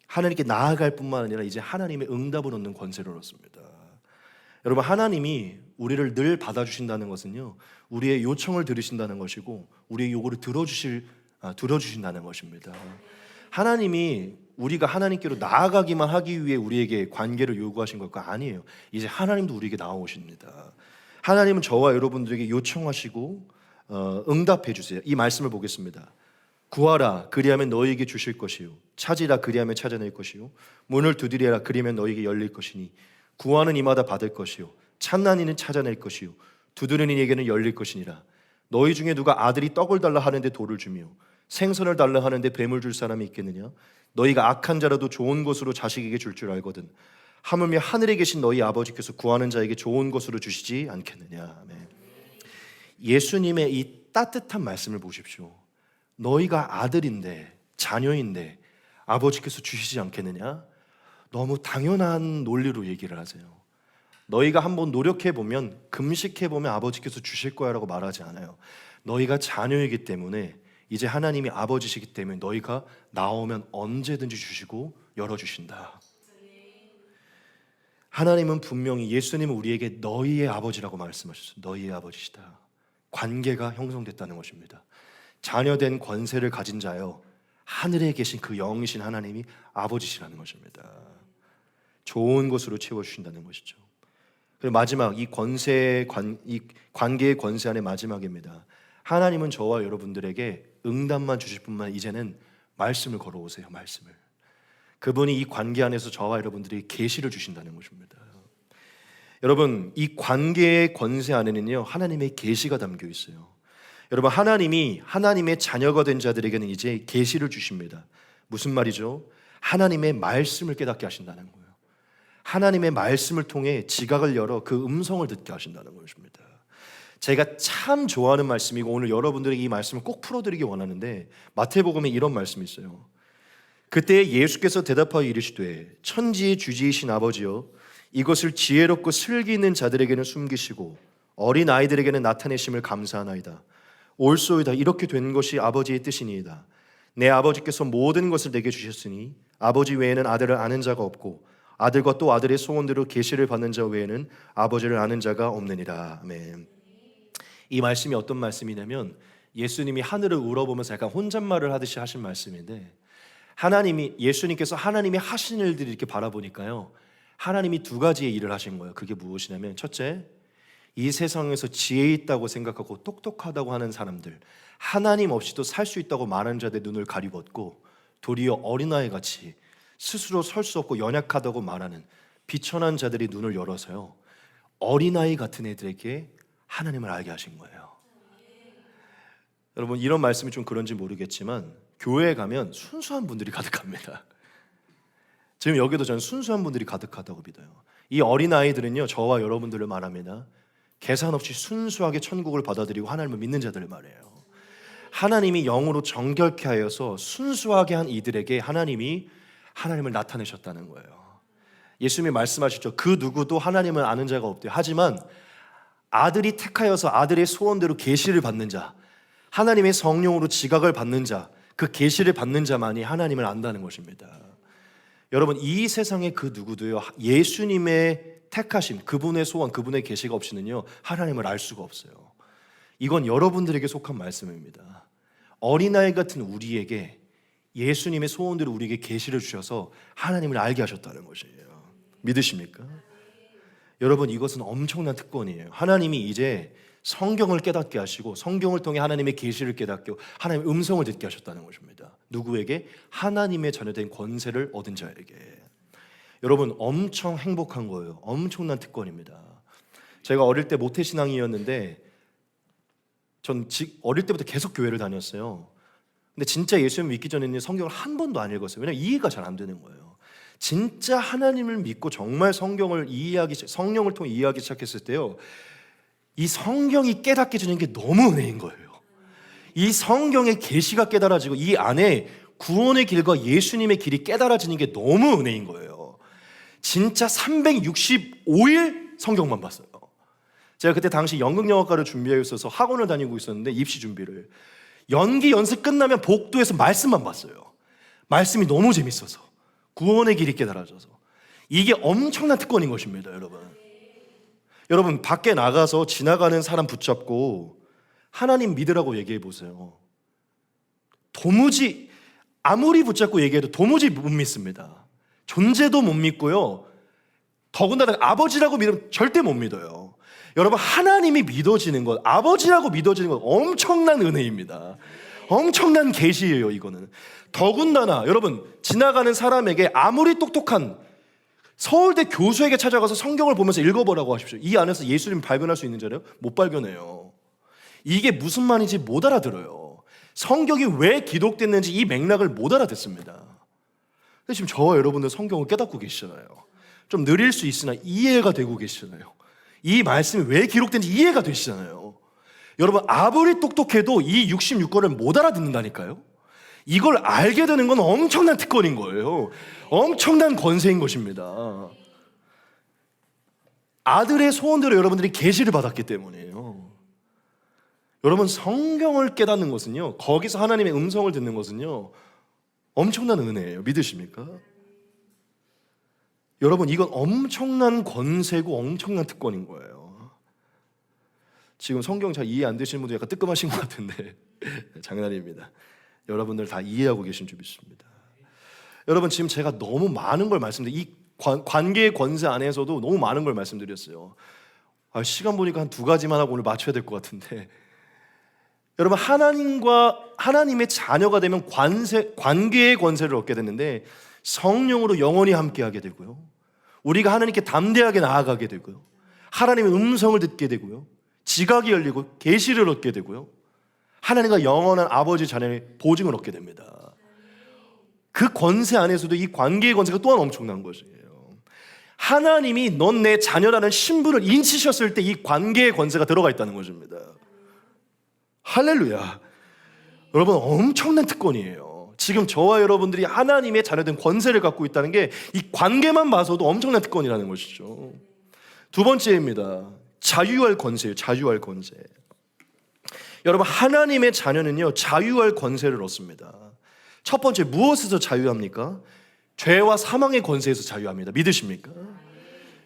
하나님께 나아갈 뿐만 아니라 이제 하나님의 응답을 얻는 권세를 얻습니다. 여러분, 하나님이 우리를 늘 받아주신다는 것은요 우리의 요청을 들으신다는 것이고 우리의 요구를 들어주신다는 것입니다. 하나님이 우리가 하나님께로 나아가기만 하기 위해 우리에게 관계를 요구하신 것과 아니에요. 이제 하나님도 우리에게 나오십니다. 하나님은 저와 여러분들에게 요청하시고 응답해 주세요. 이 말씀을 보겠습니다. 구하라 그리하면 너희에게 주실 것이요 찾으라 그리하면 찾아낼 것이요 문을 두드리라 그리하면 너희에게 열릴 것이니 구하는 이마다 받을 것이요 찾는 이는 찾아낼 것이요 두드리는 이에게는 열릴 것이니라. 너희 중에 누가 아들이 떡을 달라 하는데 돌을 주며 생선을 달라 하는데 뱀을 줄 사람이 있겠느냐? 너희가 악한 자라도 좋은 것으로 자식에게 줄 줄 알거든 하물며 하늘에 계신 너희 아버지께서 구하는 자에게 좋은 것으로 주시지 않겠느냐. 아멘. 예수님의 이 따뜻한 말씀을 보십시오. 너희가 아들인데, 자녀인데 아버지께서 주시지 않겠느냐? 너무 당연한 논리로 얘기를 하세요. 너희가 한번 노력해보면, 금식해보면 아버지께서 주실 거야 라고 말하지 않아요. 너희가 자녀이기 때문에, 이제 하나님이 아버지시기 때문에 너희가 나오면 언제든지 주시고 열어주신다. 하나님은 분명히, 예수님은 우리에게 너희의 아버지라고 말씀하셨어요. 너희의 아버지시다. 관계가 형성됐다는 것입니다. 자녀된 권세를 가진 자여, 하늘에 계신 그 영이신 하나님이 아버지시라는 것입니다. 좋은 것으로 채워주신다는 것이죠. 그리고 마지막, 이 관계의 권세 안의 마지막입니다. 하나님은 저와 여러분들에게 응답만 주실 뿐만, 이제는 말씀을 걸어오세요. 말씀을. 그분이 이 관계 안에서 저와 여러분들이 계시를 주신다는 것입니다. 여러분, 이 관계의 권세 안에는요, 하나님의 계시가 담겨 있어요. 여러분, 하나님이 하나님의 자녀가 된 자들에게는 이제 계시를 주십니다. 무슨 말이죠? 하나님의 말씀을 깨닫게 하신다는 거예요. 하나님의 말씀을 통해 지각을 열어 그 음성을 듣게 하신다는 것입니다. 제가 참 좋아하는 말씀이고 오늘 여러분들에게 이 말씀을 꼭 풀어드리기 원하는데, 마태복음에 이런 말씀이 있어요. 그때 예수께서 대답하여 이르시되 천지의 주지이신 아버지여, 이것을 지혜롭고 슬기 있는 자들에게는 숨기시고 어린 아이들에게는 나타내심을 감사하나이다. 옳소이다. 이렇게 된 것이 아버지의 뜻이니이다. 내 아버지께서 모든 것을 내게 주셨으니 아버지 외에는 아들을 아는 자가 없고 아들과 또 아들의 소원대로 계시를 받는 자 외에는 아버지를 아는 자가 없느니라. 아멘. 이 말씀이 어떤 말씀이냐면, 예수님이 하늘을 우러보면서 약간 혼잣말을 하듯이 하신 말씀인데, 예수님께서 하나님이 하신 일들을 이렇게 바라보니까요, 하나님이 두 가지의 일을 하신 거예요. 그게 무엇이냐면, 첫째, 이 세상에서 지혜 있다고 생각하고 똑똑하다고 하는 사람들, 하나님 없이도 살 수 있다고 말하는 자들의 눈을 가리웠고, 도리어 어린아이같이 스스로 설 수 없고 연약하다고 말하는 비천한 자들이 눈을 열어서요, 어린아이 같은 애들에게 하나님을 알게 하신 거예요. 여러분, 이런 말씀이 좀 그런지 모르겠지만 교회에 가면 순수한 분들이 가득합니다. 지금 여기도 저는 순수한 분들이 가득하다고 믿어요. 이 어린아이들은요, 저와 여러분들을 말합니다. 계산 없이 순수하게 천국을 받아들이고 하나님을 믿는 자들을 말해요. 하나님이 영으로 정결케 하여서 순수하게 한 이들에게 하나님을 나타내셨다는 거예요. 예수님이 말씀하셨죠. 그 누구도 하나님을 아는 자가 없대요. 하지만 아들이 택하여서 아들의 소원대로 계시를 받는 자, 하나님의 성령으로 지각을 받는 자, 그 계시를 받는 자만이 하나님을 안다는 것입니다. 여러분, 이 세상의 그 누구도요, 예수님의 택하심, 그분의 소원, 그분의 계시가 없이는요, 하나님을 알 수가 없어요. 이건 여러분들에게 속한 말씀입니다. 어린아이 같은 우리에게 예수님의 소원대로 우리에게 계시를 주셔서 하나님을 알게 하셨다는 것이에요. 믿으십니까? 여러분, 이것은 엄청난 특권이에요. 하나님이 이제 성경을 깨닫게 하시고 성경을 통해 하나님의 계시를 깨닫게 하고 하나님의 음성을 듣게 하셨다는 것입니다. 누구에게? 하나님의 자녀된 권세를 얻은 자에게. 여러분, 엄청 행복한 거예요. 엄청난 특권입니다. 제가 어릴 때 모태신앙이었는데, 전 어릴 때부터 계속 교회를 다녔어요. 근데 진짜 예수님 믿기 전에는 성경을 한 번도 안 읽었어요. 왜냐하면 이해가 잘 안 되는 거예요. 진짜 하나님을 믿고 정말 성령을 통해 이해하기 시작했을 때요, 이 성경이 깨닫게 주는 게 너무 은혜인 거예요. 이 성경의 계시가 깨달아지고 이 안에 구원의 길과 예수님의 길이 깨달아지는 게 너무 은혜인 거예요. 진짜 365일 성경만 봤어요. 제가 그때 당시 연극영화과를 준비하고 있어서 학원을 다니고 있었는데, 입시 준비를, 연기 연습 끝나면 복도에서 말씀만 봤어요. 말씀이 너무 재밌어서, 구원의 길이 깨달아져서. 이게 엄청난 특권인 것입니다. 여러분, 밖에 나가서 지나가는 사람 붙잡고 하나님 믿으라고 얘기해 보세요. 도무지, 아무리 붙잡고 얘기해도 도무지 못 믿습니다. 존재도 못 믿고요, 더군다나 아버지라고 믿으면 절대 못 믿어요. 여러분, 하나님이 믿어지는 것, 아버지라고 믿어지는 것, 엄청난 은혜입니다. 엄청난 계시예요. 이거는 더군다나 여러분, 지나가는 사람에게 아무리 똑똑한 서울대 교수에게 찾아가서 성경을 보면서 읽어보라고 하십시오. 이 안에서 예수님 발견할 수 있는 자요? 못 발견해요. 이게 무슨 말인지 못 알아들어요. 성경이 왜 기록됐는지 이 맥락을 못 알아듣습니다. 근데 지금 저와 여러분들 성경을 깨닫고 계시잖아요. 좀 느릴 수 있으나 이해가 되고 계시잖아요. 이 말씀이 왜 기록된지 이해가 되시잖아요. 여러분, 아무리 똑똑해도 이 66권을 못 알아듣는다니까요. 이걸 알게 되는 건 엄청난 특권인 거예요. 엄청난 권세인 것입니다. 아들의 소원대로 여러분들이 계시를 받았기 때문이에요. 여러분, 성경을 깨닫는 것은요, 거기서 하나님의 음성을 듣는 것은요, 엄청난 은혜예요. 믿으십니까? 여러분, 이건 엄청난 권세고 엄청난 특권인 거예요. 지금 성경 잘 이해 안 되시는 분들 약간 뜨끔하신 것 같은데 장난입니다. 여러분들 다 이해하고 계신 줄 믿습니다. 여러분, 지금 제가 너무 많은 걸 말씀드려요. 이 관계의 권세 안에서도 너무 많은 걸 말씀드렸어요. 시간 보니까 한 2가지만 하고 오늘 맞춰야 될 것 같은데, 여러분, 하나님의 자녀가 되면 관계의 권세를 얻게 됐는데, 성령으로 영원히 함께하게 되고요, 우리가 하나님께 담대하게 나아가게 되고요, 하나님의 음성을 듣게 되고요, 지각이 열리고 계시를 얻게 되고요, 하나님과 영원한 아버지 자녀의 보증을 얻게 됩니다. 그 권세 안에서도 이 관계의 권세가 또한 엄청난 것이에요. 하나님이 넌 내 자녀라는 신분을 인치셨을 때 이 관계의 권세가 들어가 있다는 것입니다. 할렐루야. 여러분, 엄청난 특권이에요. 지금 저와 여러분들이 하나님의 자녀된 권세를 갖고 있다는 게 이 관계만 봐서도 엄청난 특권이라는 것이죠. 2번째입니다. 자유할 권세예요. 자유할 권세. 여러분, 하나님의 자녀는요, 자유할 권세를 얻습니다. 첫 번째, 무엇에서 자유합니까? 죄와 사망의 권세에서 자유합니다. 믿으십니까?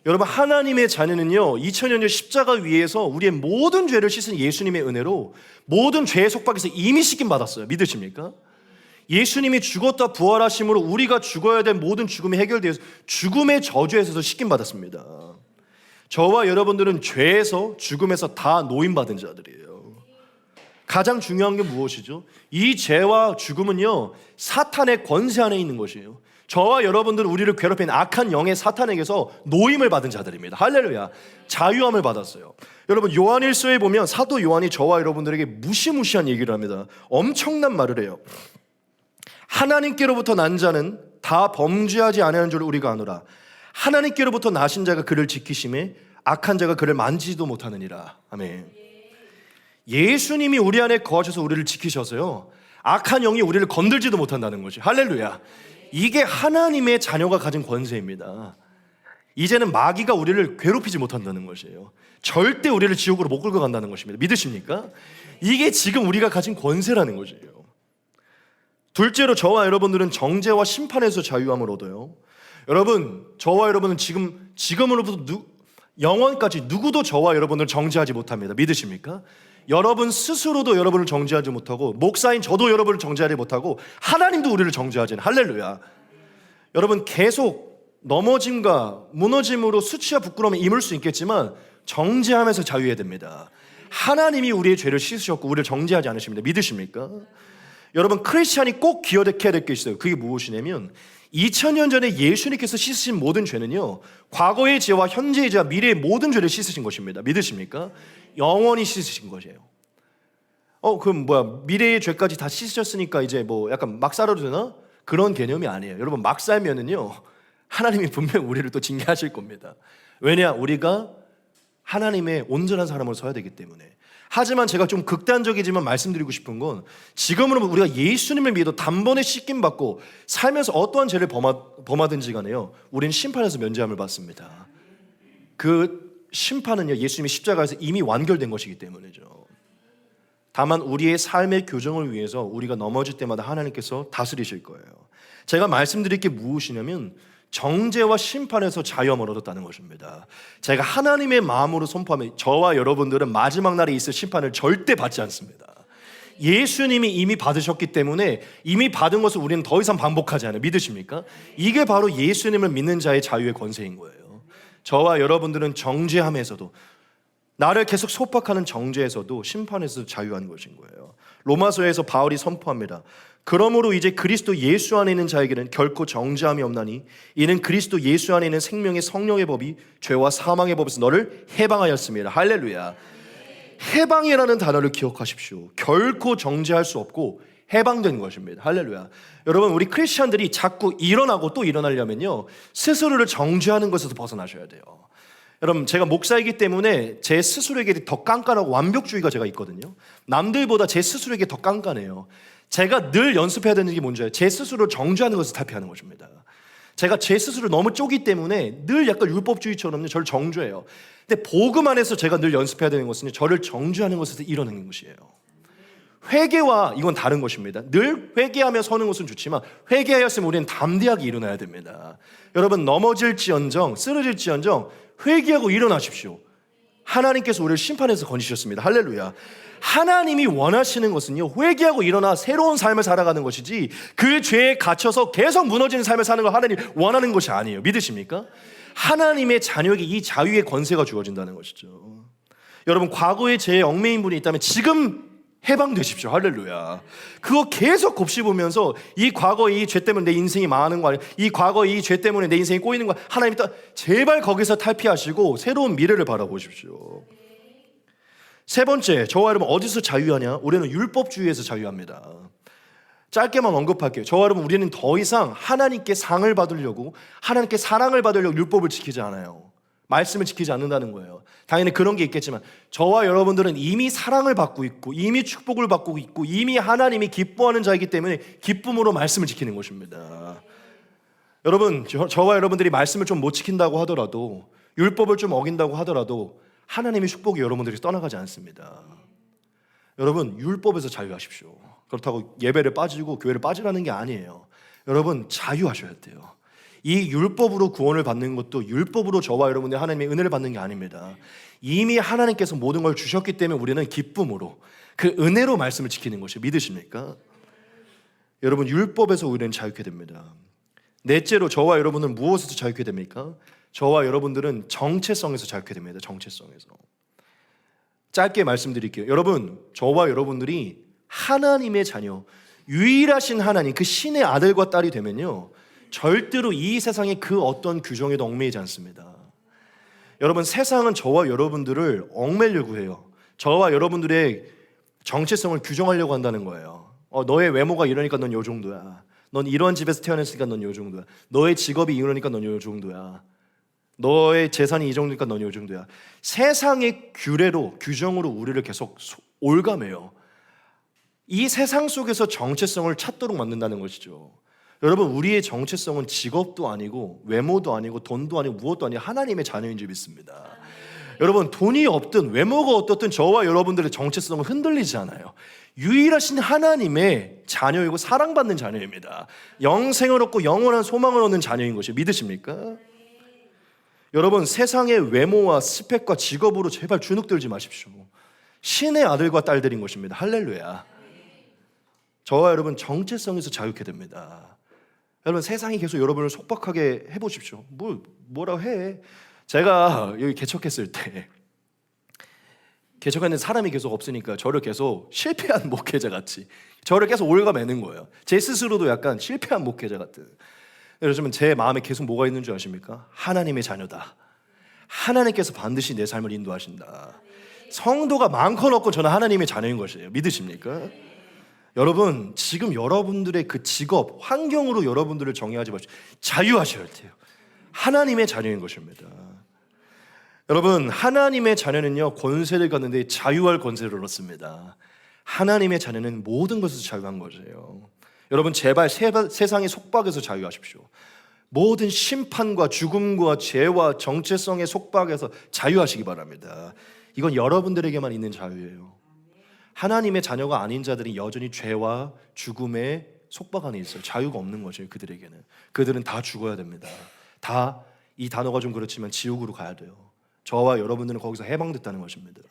여러분, 하나님의 자녀는요, 2000년 전 십자가 위에서 우리의 모든 죄를 씻은 예수님의 은혜로 모든 죄의 속박에서 이미 씻김 받았어요. 믿으십니까? 예수님이 죽었다 부활하심으로 우리가 죽어야 될 모든 죽음이 해결되어서 죽음의 저주에서 씻김 받았습니다. 저와 여러분들은 죄에서, 죽음에서 다 노임받은 자들이에요. 가장 중요한 게 무엇이죠? 이 죄와 죽음은요, 사탄의 권세 안에 있는 것이에요. 저와 여러분들은 우리를 괴롭히는 악한 영의 사탄에게서 노임을 받은 자들입니다. 할렐루야. 자유함을 받았어요. 여러분, 요한일서에 보면 사도 요한이 저와 여러분들에게 무시무시한 얘기를 합니다. 엄청난 말을 해요. 하나님께로부터 난 자는 다 범죄하지 아니하는 줄 우리가 아노라. 하나님께로부터 나신 자가 그를 지키심에 악한 자가 그를 만지지도 못하느니라. 아멘. 예수님이 우리 안에 거하셔서 우리를 지키셔서요, 악한 영이 우리를 건들지도 못한다는 것이, 할렐루야. 이게 하나님의 자녀가 가진 권세입니다. 이제는 마귀가 우리를 괴롭히지 못한다는 것이에요. 절대 우리를 지옥으로 못 끌고 간다는 것입니다. 믿으십니까? 이게 지금 우리가 가진 권세라는 것이에요. 둘째로, 저와 여러분들은 정죄와 심판에서 자유함을 얻어요. 여러분, 저와 여러분은 지금으로부터 영원까지 누구도 저와 여러분을 정죄하지 못합니다. 믿으십니까? 여러분 스스로도 여러분을 정죄하지 못하고, 목사인 저도 여러분을 정죄하지 못하고, 하나님도 우리를 정죄하지 않아요. 할렐루야. 여러분, 계속 넘어짐과 무너짐으로 수치와 부끄러움에 임을 수 있겠지만 정죄하면서 자유해야 됩니다. 하나님이 우리의 죄를 씻으셨고 우리를 정죄하지 않으십니다. 믿으십니까? 여러분, 크리스찬이 꼭 기억해야 될 게 있어요. 그게 무엇이냐면, 2000년 전에 예수님께서 씻으신 모든 죄는요, 과거의 죄와 현재의 죄와 미래의 모든 죄를 씻으신 것입니다. 믿으십니까? 영원히 씻으신 것이에요. 그럼 미래의 죄까지 다 씻으셨으니까 이제 약간 막 살아도 되나? 그런 개념이 아니에요. 여러분, 막 살면은요, 하나님이 분명 우리를 또 징계하실 겁니다. 왜냐? 우리가 하나님의 온전한 사람으로 서야 되기 때문에. 하지만 제가 좀 극단적이지만 말씀드리고 싶은 건, 지금으로 우리가 예수님을 믿어 단번에 씻김받고 살면서 어떠한 죄를 범하든지 간에요, 우리는 심판에서 면죄함을 받습니다. 그 심판은요, 예수님이 십자가에서 이미 완결된 것이기 때문이죠. 다만 우리의 삶의 교정을 위해서 우리가 넘어질 때마다 하나님께서 다스리실 거예요. 제가 말씀드릴 게 무엇이냐면, 정죄와 심판에서 자유함을 얻었다는 것입니다. 제가 하나님의 마음으로 선포하면 저와 여러분들은 마지막 날에 있을 심판을 절대 받지 않습니다. 예수님이 이미 받으셨기 때문에 이미 받은 것을 우리는 더 이상 반복하지 않아요. 믿으십니까? 이게 바로 예수님을 믿는 자의 자유의 권세인 거예요. 저와 여러분들은 정죄함에서도, 나를 계속 속박하는 정죄에서도 심판에서 자유한 것인 거예요. 로마서에서 바울이 선포합니다. 그러므로 이제 그리스도 예수 안에 있는 자에게는 결코 정죄함이 없나니 이는 그리스도 예수 안에 있는 생명의 성령의 법이 죄와 사망의 법에서 너를 해방하였습니다. 할렐루야. 해방이라는 단어를 기억하십시오. 결코 정죄할 수 없고 해방된 것입니다. 할렐루야. 여러분, 우리 크리스찬들이 자꾸 일어나고 또 일어나려면요, 스스로를 정죄하는 것에서 벗어나셔야 돼요. 여러분, 제가 목사이기 때문에 제 스스로에게 더 깐깐하고 완벽주의가 제가 있거든요. 남들보다 제 스스로에게 더 깐깐해요. 제가 늘 연습해야 되는 게 뭔지 알아요? 제 스스로 정죄하는 것을 탈피하는 것입니다. 제가 제 스스로 너무 쪼기 때문에 늘 약간 율법주의처럼 저를 정죄해요. 근데 복음 안에서 제가 늘 연습해야 되는 것은 저를 정죄하는 것에서 이뤄내는 것이에요. 회개와 이건 다른 것입니다. 늘 회개하며 서는 것은 좋지만 회개하였으면 우리는 담대하게 일어나야 됩니다. 여러분 넘어질지언정 쓰러질지언정 회개하고 일어나십시오. 하나님께서 우리를 심판해서 건지셨습니다. 할렐루야. 하나님이 원하시는 것은요, 회개하고 일어나 새로운 삶을 살아가는 것이지 그 죄에 갇혀서 계속 무너지는 삶을 사는 걸 하나님이 원하는 것이 아니에요. 믿으십니까? 하나님의 자녀에게 이 자유의 권세가 주어진다는 것이죠. 여러분 과거의 죄에 얽매인 분이 있다면 지금 해방되십시오. 할렐루야. 그거 계속 곱씹으면서 이 과거 이 죄 때문에 내 인생이 망하는 거 아니에요? 이 과거 이 죄 때문에 내 인생이 꼬이는 거 하나님이 제발 거기서 탈피하시고 새로운 미래를 바라보십시오. 세 번째, 저와 여러분 어디서 자유하냐? 우리는 율법주의에서 자유합니다. 짧게만 언급할게요. 저와 여러분 우리는 더 이상 하나님께 상을 받으려고 하나님께 사랑을 받으려고 율법을 지키지 않아요. 말씀을 지키지 않는다는 거예요. 당연히 그런 게 있겠지만 저와 여러분들은 이미 사랑을 받고 있고 이미 축복을 받고 있고 이미 하나님이 기뻐하는 자이기 때문에 기쁨으로 말씀을 지키는 것입니다. 여러분 저와 여러분들이 말씀을 좀 못 지킨다고 하더라도 율법을 좀 어긴다고 하더라도 하나님의 축복이 여러분들에게 떠나가지 않습니다. 여러분 율법에서 자유하십시오. 그렇다고 예배를 빠지고 교회를 빠지라는 게 아니에요. 여러분 자유하셔야 돼요. 이 율법으로 구원을 받는 것도 율법으로 저와 여러분의 하나님의 은혜를 받는 게 아닙니다. 이미 하나님께서 모든 걸 주셨기 때문에 우리는 기쁨으로 그 은혜로 말씀을 지키는 것이 믿으십니까? 여러분 율법에서 우리는 자유케 됩니다. 넷째로 저와 여러분은 무엇에서 자유케 됩니까? 저와 여러분들은 정체성에서 자유케 됩니다. 정체성에서. 짧게 말씀드릴게요. 여러분 저와 여러분들이 하나님의 자녀, 유일하신 하나님 그 신의 아들과 딸이 되면요 절대로 이 세상의 그 어떤 규정에도 얽매이지 않습니다. 여러분 세상은 저와 여러분들을 얽매려고 해요. 저와 여러분들의 정체성을 규정하려고 한다는 거예요. 너의 외모가 이러니까 넌 요 정도야. 넌 이런 집에서 태어났으니까 넌 요 정도야. 너의 직업이 이러니까 넌 요 정도야. 너의 재산이 이 정도니까 넌 요 정도야. 세상의 규례로 규정으로 우리를 계속 올가매요. 이 세상 속에서 정체성을 찾도록 만든다는 것이죠. 여러분 우리의 정체성은 직업도 아니고 외모도 아니고 돈도 아니고 무엇도 아니고 하나님의 자녀인 줄 믿습니다. 여러분 돈이 없든 외모가 어떻든 저와 여러분들의 정체성은 흔들리지 않아요. 유일하신 하나님의 자녀이고 사랑받는 자녀입니다. 영생을 얻고 영원한 소망을 얻는 자녀인 것이 믿으십니까? 여러분 세상의 외모와 스펙과 직업으로 제발 주눅들지 마십시오. 신의 아들과 딸들인 것입니다. 할렐루야. 저와 여러분 정체성에서 자유케 됩니다. 여러분 세상이 계속 여러분을 속박하게 해보십시오. 뭐라고 해. 제가 여기 개척했을 때 개척하는 사람이 계속 없으니까 저를 계속 실패한 목회자 같이 저를 계속 올가매는 거예요. 제 스스로도 약간 실패한 목회자 같은. 여러분 제 마음에 계속 뭐가 있는 줄 아십니까? 하나님의 자녀다. 하나님께서 반드시 내 삶을 인도하신다. 성도가 많건 없건 저는 하나님의 자녀인 것이에요. 믿으십니까? 여러분 지금 여러분들의 그 직업, 환경으로 여러분들을 정의하지 마시고 자유하셔야 돼요. 하나님의 자녀인 것입니다. 여러분 하나님의 자녀는요 권세를 갖는데 자유할 권세를 얻습니다. 하나님의 자녀는 모든 것에서 자유한 것이에요. 여러분 제발 세상의 속박에서 자유하십시오. 모든 심판과 죽음과 죄와 정체성의 속박에서 자유하시기 바랍니다. 이건 여러분들에게만 있는 자유예요. 하나님의 자녀가 아닌 자들이 여전히 죄와 죽음의 속박 안에 있어요. 자유가 없는 거죠. 그들에게는. 그들은 다 죽어야 됩니다. 다 이 단어가 좀 그렇지만 지옥으로 가야 돼요. 저와 여러분들은 거기서 해방됐다는 것입니다.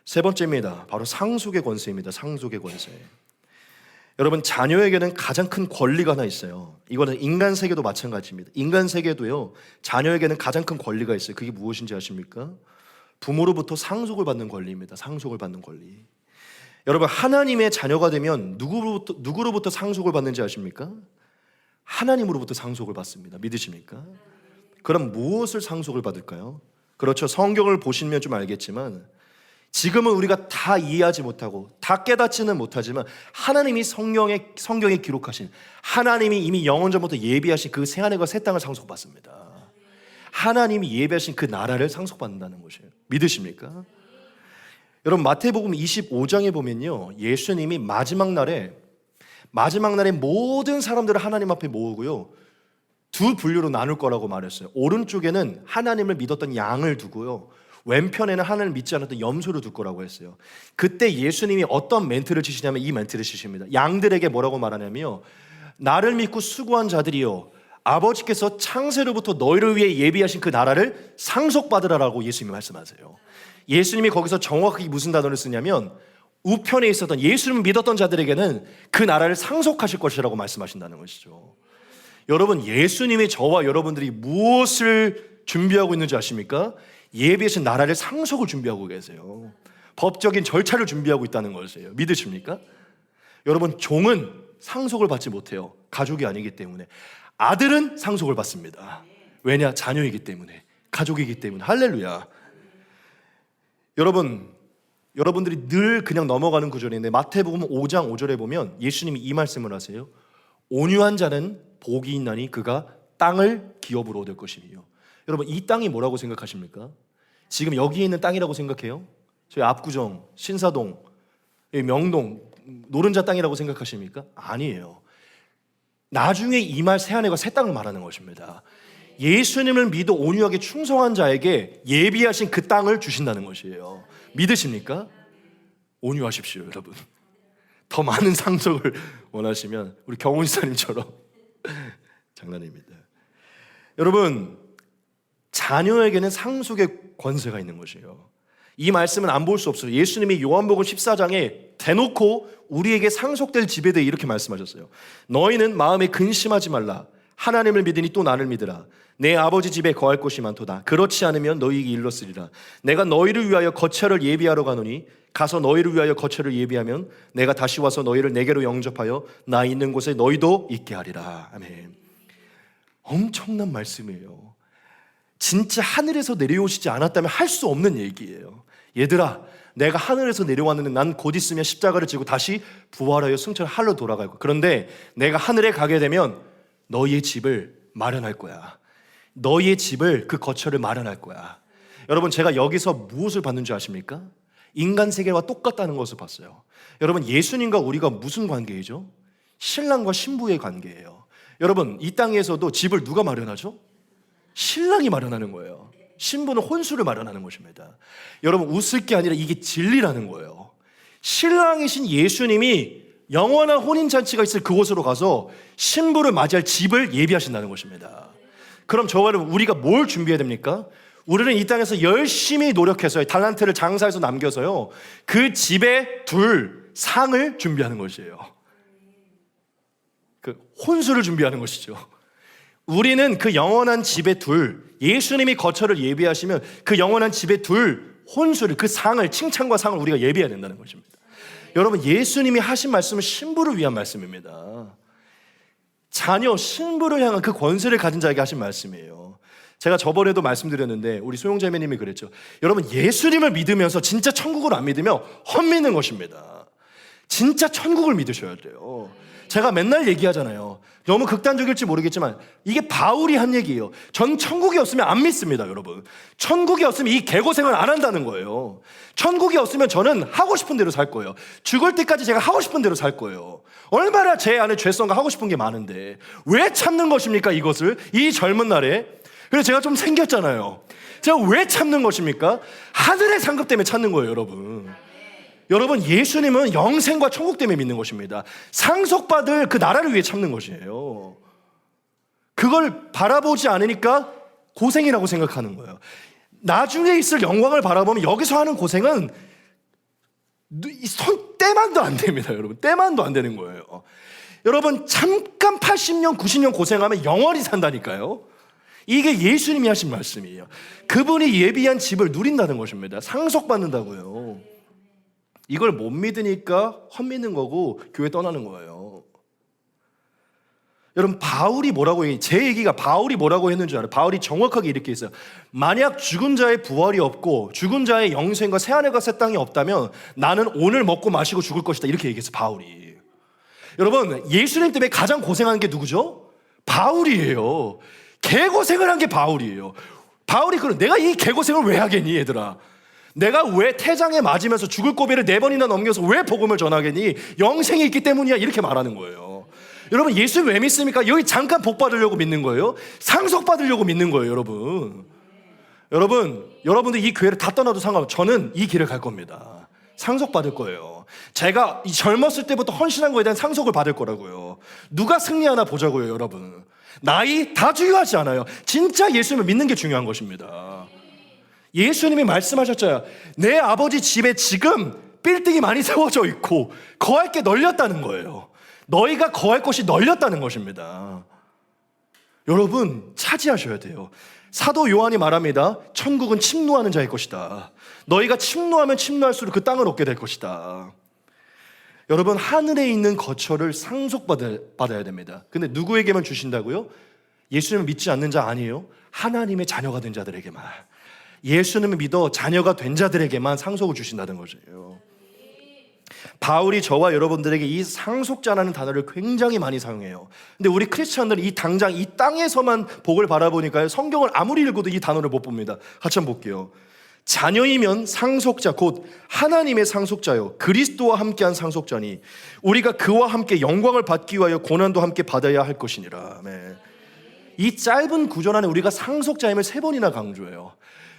세 번째입니다. 바로 상속의 권세입니다. 상속의 권세. 여러분 자녀에게는 가장 큰 권리가 하나 있어요. 이거는 인간 세계도 마찬가지입니다. 인간 세계도요 자녀에게는 가장 큰 권리가 있어요. 그게 무엇인지 아십니까? 부모로부터 상속을 받는 권리입니다. 상속을 받는 권리. 여러분 하나님의 자녀가 되면 누구로부터 상속을 받는지 아십니까? 하나님으로부터 상속을 받습니다. 믿으십니까? 그럼 무엇을 상속을 받을까요? 그렇죠. 성경을 보시면 좀 알겠지만 지금은 우리가 다 이해하지 못하고 다 깨닫지는 못하지만 하나님이 성경에 기록하신 하나님이 이미 영원전부터 예비하신 그 새하늘과 새 땅을 상속받습니다. 하나님이 예배하신 그 나라를 상속받는다는 것이에요. 믿으십니까? 여러분 마태복음 25장에 보면요, 예수님이 마지막 날에 모든 사람들을 하나님 앞에 모으고요, 두 분류로 나눌 거라고 말했어요. 오른쪽에는 하나님을 믿었던 양을 두고요, 왼편에는 하나님을 믿지 않았던 염소를 둘 거라고 했어요. 그때 예수님이 어떤 멘트를 치시냐면 이 멘트를 치십니다. 양들에게 뭐라고 말하냐면요, 나를 믿고 수고한 자들이요, 아버지께서 창세로부터 너희를 위해 예비하신 그 나라를 상속받으라라고 예수님이 말씀하세요. 예수님이 거기서 정확하게 무슨 단어를 쓰냐면 우편에 있었던 예수님을 믿었던 자들에게는 그 나라를 상속하실 것이라고 말씀하신다는 것이죠. 여러분, 예수님이 저와 여러분들이 무엇을 준비하고 있는지 아십니까? 예비하신 나라를 상속을 준비하고 계세요. 법적인 절차를 준비하고 있다는 것이에요. 믿으십니까? 여러분, 종은 상속을 받지 못해요. 가족이 아니기 때문에. 아들은 상속을 받습니다. 왜냐? 자녀이기 때문에, 가족이기 때문에. 할렐루야. 여러분들이 늘 그냥 넘어가는 구절인데 마태복음 5장 5절에 보면 예수님이 이 말씀을 하세요. 온유한 자는 복이 있나니 그가 땅을 기업으로 얻을 것이며. 여러분, 이 땅이 뭐라고 생각하십니까? 지금 여기에 있는 땅이라고 생각해요? 저희 압구정, 신사동, 명동, 노른자 땅이라고 생각하십니까? 아니에요. 나중에 임할 새하늘과 새 땅을 말하는 것입니다. 예수님을 믿어 온유하게 충성한 자에게 예비하신 그 땅을 주신다는 것이에요. 믿으십니까? 온유하십시오, 여러분. 더 많은 상속을 원하시면 우리 경훈 지사님처럼 장난입니다. 여러분, 자녀에게는 상속의 권세가 있는 것이에요. 이 말씀은 안 볼 수 없어요. 예수님이 요한복음 14장에 대놓고 우리에게 상속될 집에 대해 이렇게 말씀하셨어요. 너희는 마음에 근심하지 말라. 하나님을 믿으니 또 나를 믿으라. 내 아버지 집에 거할 곳이 많도다. 그렇지 않으면 너희에게 일렀으리라. 내가 너희를 위하여 거처를 예비하러 가노니 가서 너희를 위하여 거처를 예비하면 내가 다시 와서 너희를 내게로 영접하여 나 있는 곳에 너희도 있게 하리라. 아멘. 엄청난 말씀이에요. 진짜 하늘에서 내려오시지 않았다면 할 수 없는 얘기예요. 얘들아, 내가 하늘에서 내려왔는데 난 곧 있으면 십자가를 지고 다시 부활하여 승천을 하러 돌아갈 거야. 그런데 내가 하늘에 가게 되면 너희의 집을 마련할 거야. 너희의 집을, 그 거처를 마련할 거야. 여러분, 제가 여기서 무엇을 봤는 줄 아십니까? 인간 세계와 똑같다는 것을 봤어요. 여러분, 예수님과 우리가 무슨 관계이죠? 신랑과 신부의 관계예요. 여러분, 이 땅에서도 집을 누가 마련하죠? 신랑이 마련하는 거예요. 신부는 혼수를 마련하는 것입니다. 여러분, 웃을 게 아니라 이게 진리라는 거예요. 신랑이신 예수님이 영원한 혼인잔치가 있을 그곳으로 가서 신부를 맞이할 집을 예비하신다는 것입니다. 그럼 저와 여러분, 우리가 뭘 준비해야 됩니까? 우리는 이 땅에서 열심히 노력해서 달란트를 장사해서 남겨서요, 그 집에 둘 상을 준비하는 것이에요. 그 혼수를 준비하는 것이죠. 우리는 그 영원한 집에 둘, 예수님이 거처를 예비하시면 그 영원한 집에 둘 혼수를, 그 상을, 칭찬과 상을 우리가 예비해야 된다는 것입니다. 여러분, 예수님이 하신 말씀은 신부를 위한 말씀입니다. 자녀, 신부를 향한 그 권세를 가진 자에게 하신 말씀이에요. 제가 저번에도 말씀드렸는데 우리 소용자매님이 그랬죠. 여러분, 예수님을 믿으면서 진짜 천국을 안 믿으면 헛믿는 것입니다. 진짜 천국을 믿으셔야 돼요. 제가 맨날 얘기하잖아요. 너무 극단적일지 모르겠지만 이게 바울이 한 얘기예요. 전 천국이 없으면 안 믿습니다, 여러분. 천국이 없으면 이 개고생을 안 한다는 거예요. 천국이 없으면 저는 하고 싶은 대로 살 거예요. 죽을 때까지 제가 하고 싶은 대로 살 거예요. 얼마나 제 안에 죄성과 하고 싶은 게 많은데 왜 참는 것입니까, 이것을? 이 젊은 날에. 그래서 제가 좀 생겼잖아요. 제가 왜 참는 것입니까? 하늘의 상급 때문에 찾는 거예요, 여러분. 여러분, 예수님은 영생과 천국 때문에 믿는 것입니다. 상속받을 그 나라를 위해 참는 것이에요. 그걸 바라보지 않으니까 고생이라고 생각하는 거예요. 나중에 있을 영광을 바라보면 여기서 하는 고생은 때만도 안 됩니다, 여러분. 때만도 안 되는 거예요. 여러분, 잠깐 80년, 90년 고생하면 영원히 산다니까요. 이게 예수님이 하신 말씀이에요. 그분이 예비한 집을 누린다는 것입니다. 상속받는다고요. 이걸 못 믿으니까 헛믿는 거고 교회 떠나는 거예요. 여러분, 바울이 뭐라고 제 얘기가 바울이 뭐라고 했는지 알아요? 바울이 정확하게 이렇게 했어요. 만약 죽은 자의 부활이 없고 죽은 자의 영생과 새하늘과 새 땅이 없다면 나는 오늘 먹고 마시고 죽을 것이다, 이렇게 얘기했어요, 바울이. 여러분, 예수님 때문에 가장 고생한 게 누구죠? 바울이에요. 개고생을 한 게 바울이에요. 바울이 그럼 내가 이 개고생을 왜 하겠니, 얘들아? 내가 왜 태장에 맞으면서 죽을 고비를 4번이나 넘겨서 왜 복음을 전하겠니? 영생이 있기 때문이야. 이렇게 말하는 거예요. 여러분, 예수 왜 믿습니까? 여기 잠깐 복 받으려고 믿는 거예요? 상속 받으려고 믿는 거예요, 여러분. 여러분들 이 교회를 다 떠나도 상관없어요. 저는 이 길을 갈 겁니다. 상속 받을 거예요. 제가 젊었을 때부터 헌신한 거에 대한 상속을 받을 거라고요. 누가 승리하나 보자고요, 여러분. 나이 다 중요하지 않아요. 진짜 예수님을 믿는 게 중요한 것입니다. 예수님이 말씀하셨잖아요. 내 아버지 집에 지금 빌딩이 많이 세워져 있고 거할 게 널렸다는 거예요. 너희가 거할 곳이 널렸다는 것입니다. 여러분, 차지하셔야 돼요. 사도 요한이 말합니다. 천국은 침노하는 자의 것이다. 너희가 침노하면 침노할수록 그 땅을 얻게 될 것이다. 여러분, 하늘에 있는 거처를 상속받아야 됩니다. 근데 누구에게만 주신다고요? 예수님을 믿지 않는 자 아니에요. 하나님의 자녀가 된 자들에게만, 예수님을 믿어 자녀가 된 자들에게만 상속을 주신다는 거죠. 바울이 저와 여러분들에게 이 상속자라는 단어를 굉장히 많이 사용해요. 근데 우리 크리스찬들은 이 당장 이 땅에서만 복을 바라보니까요, 성경을 아무리 읽어도 이 단어를 못 봅니다. 같이 한번 볼게요. 자녀이면 상속자, 곧 하나님의 상속자요, 그리스도와 함께한 상속자니 우리가 그와 함께 영광을 받기 위하여 고난도 함께 받아야 할 것이니라. 네. 이 짧은 구절 안에 우리가 상속자임을 3번이나 강조해요.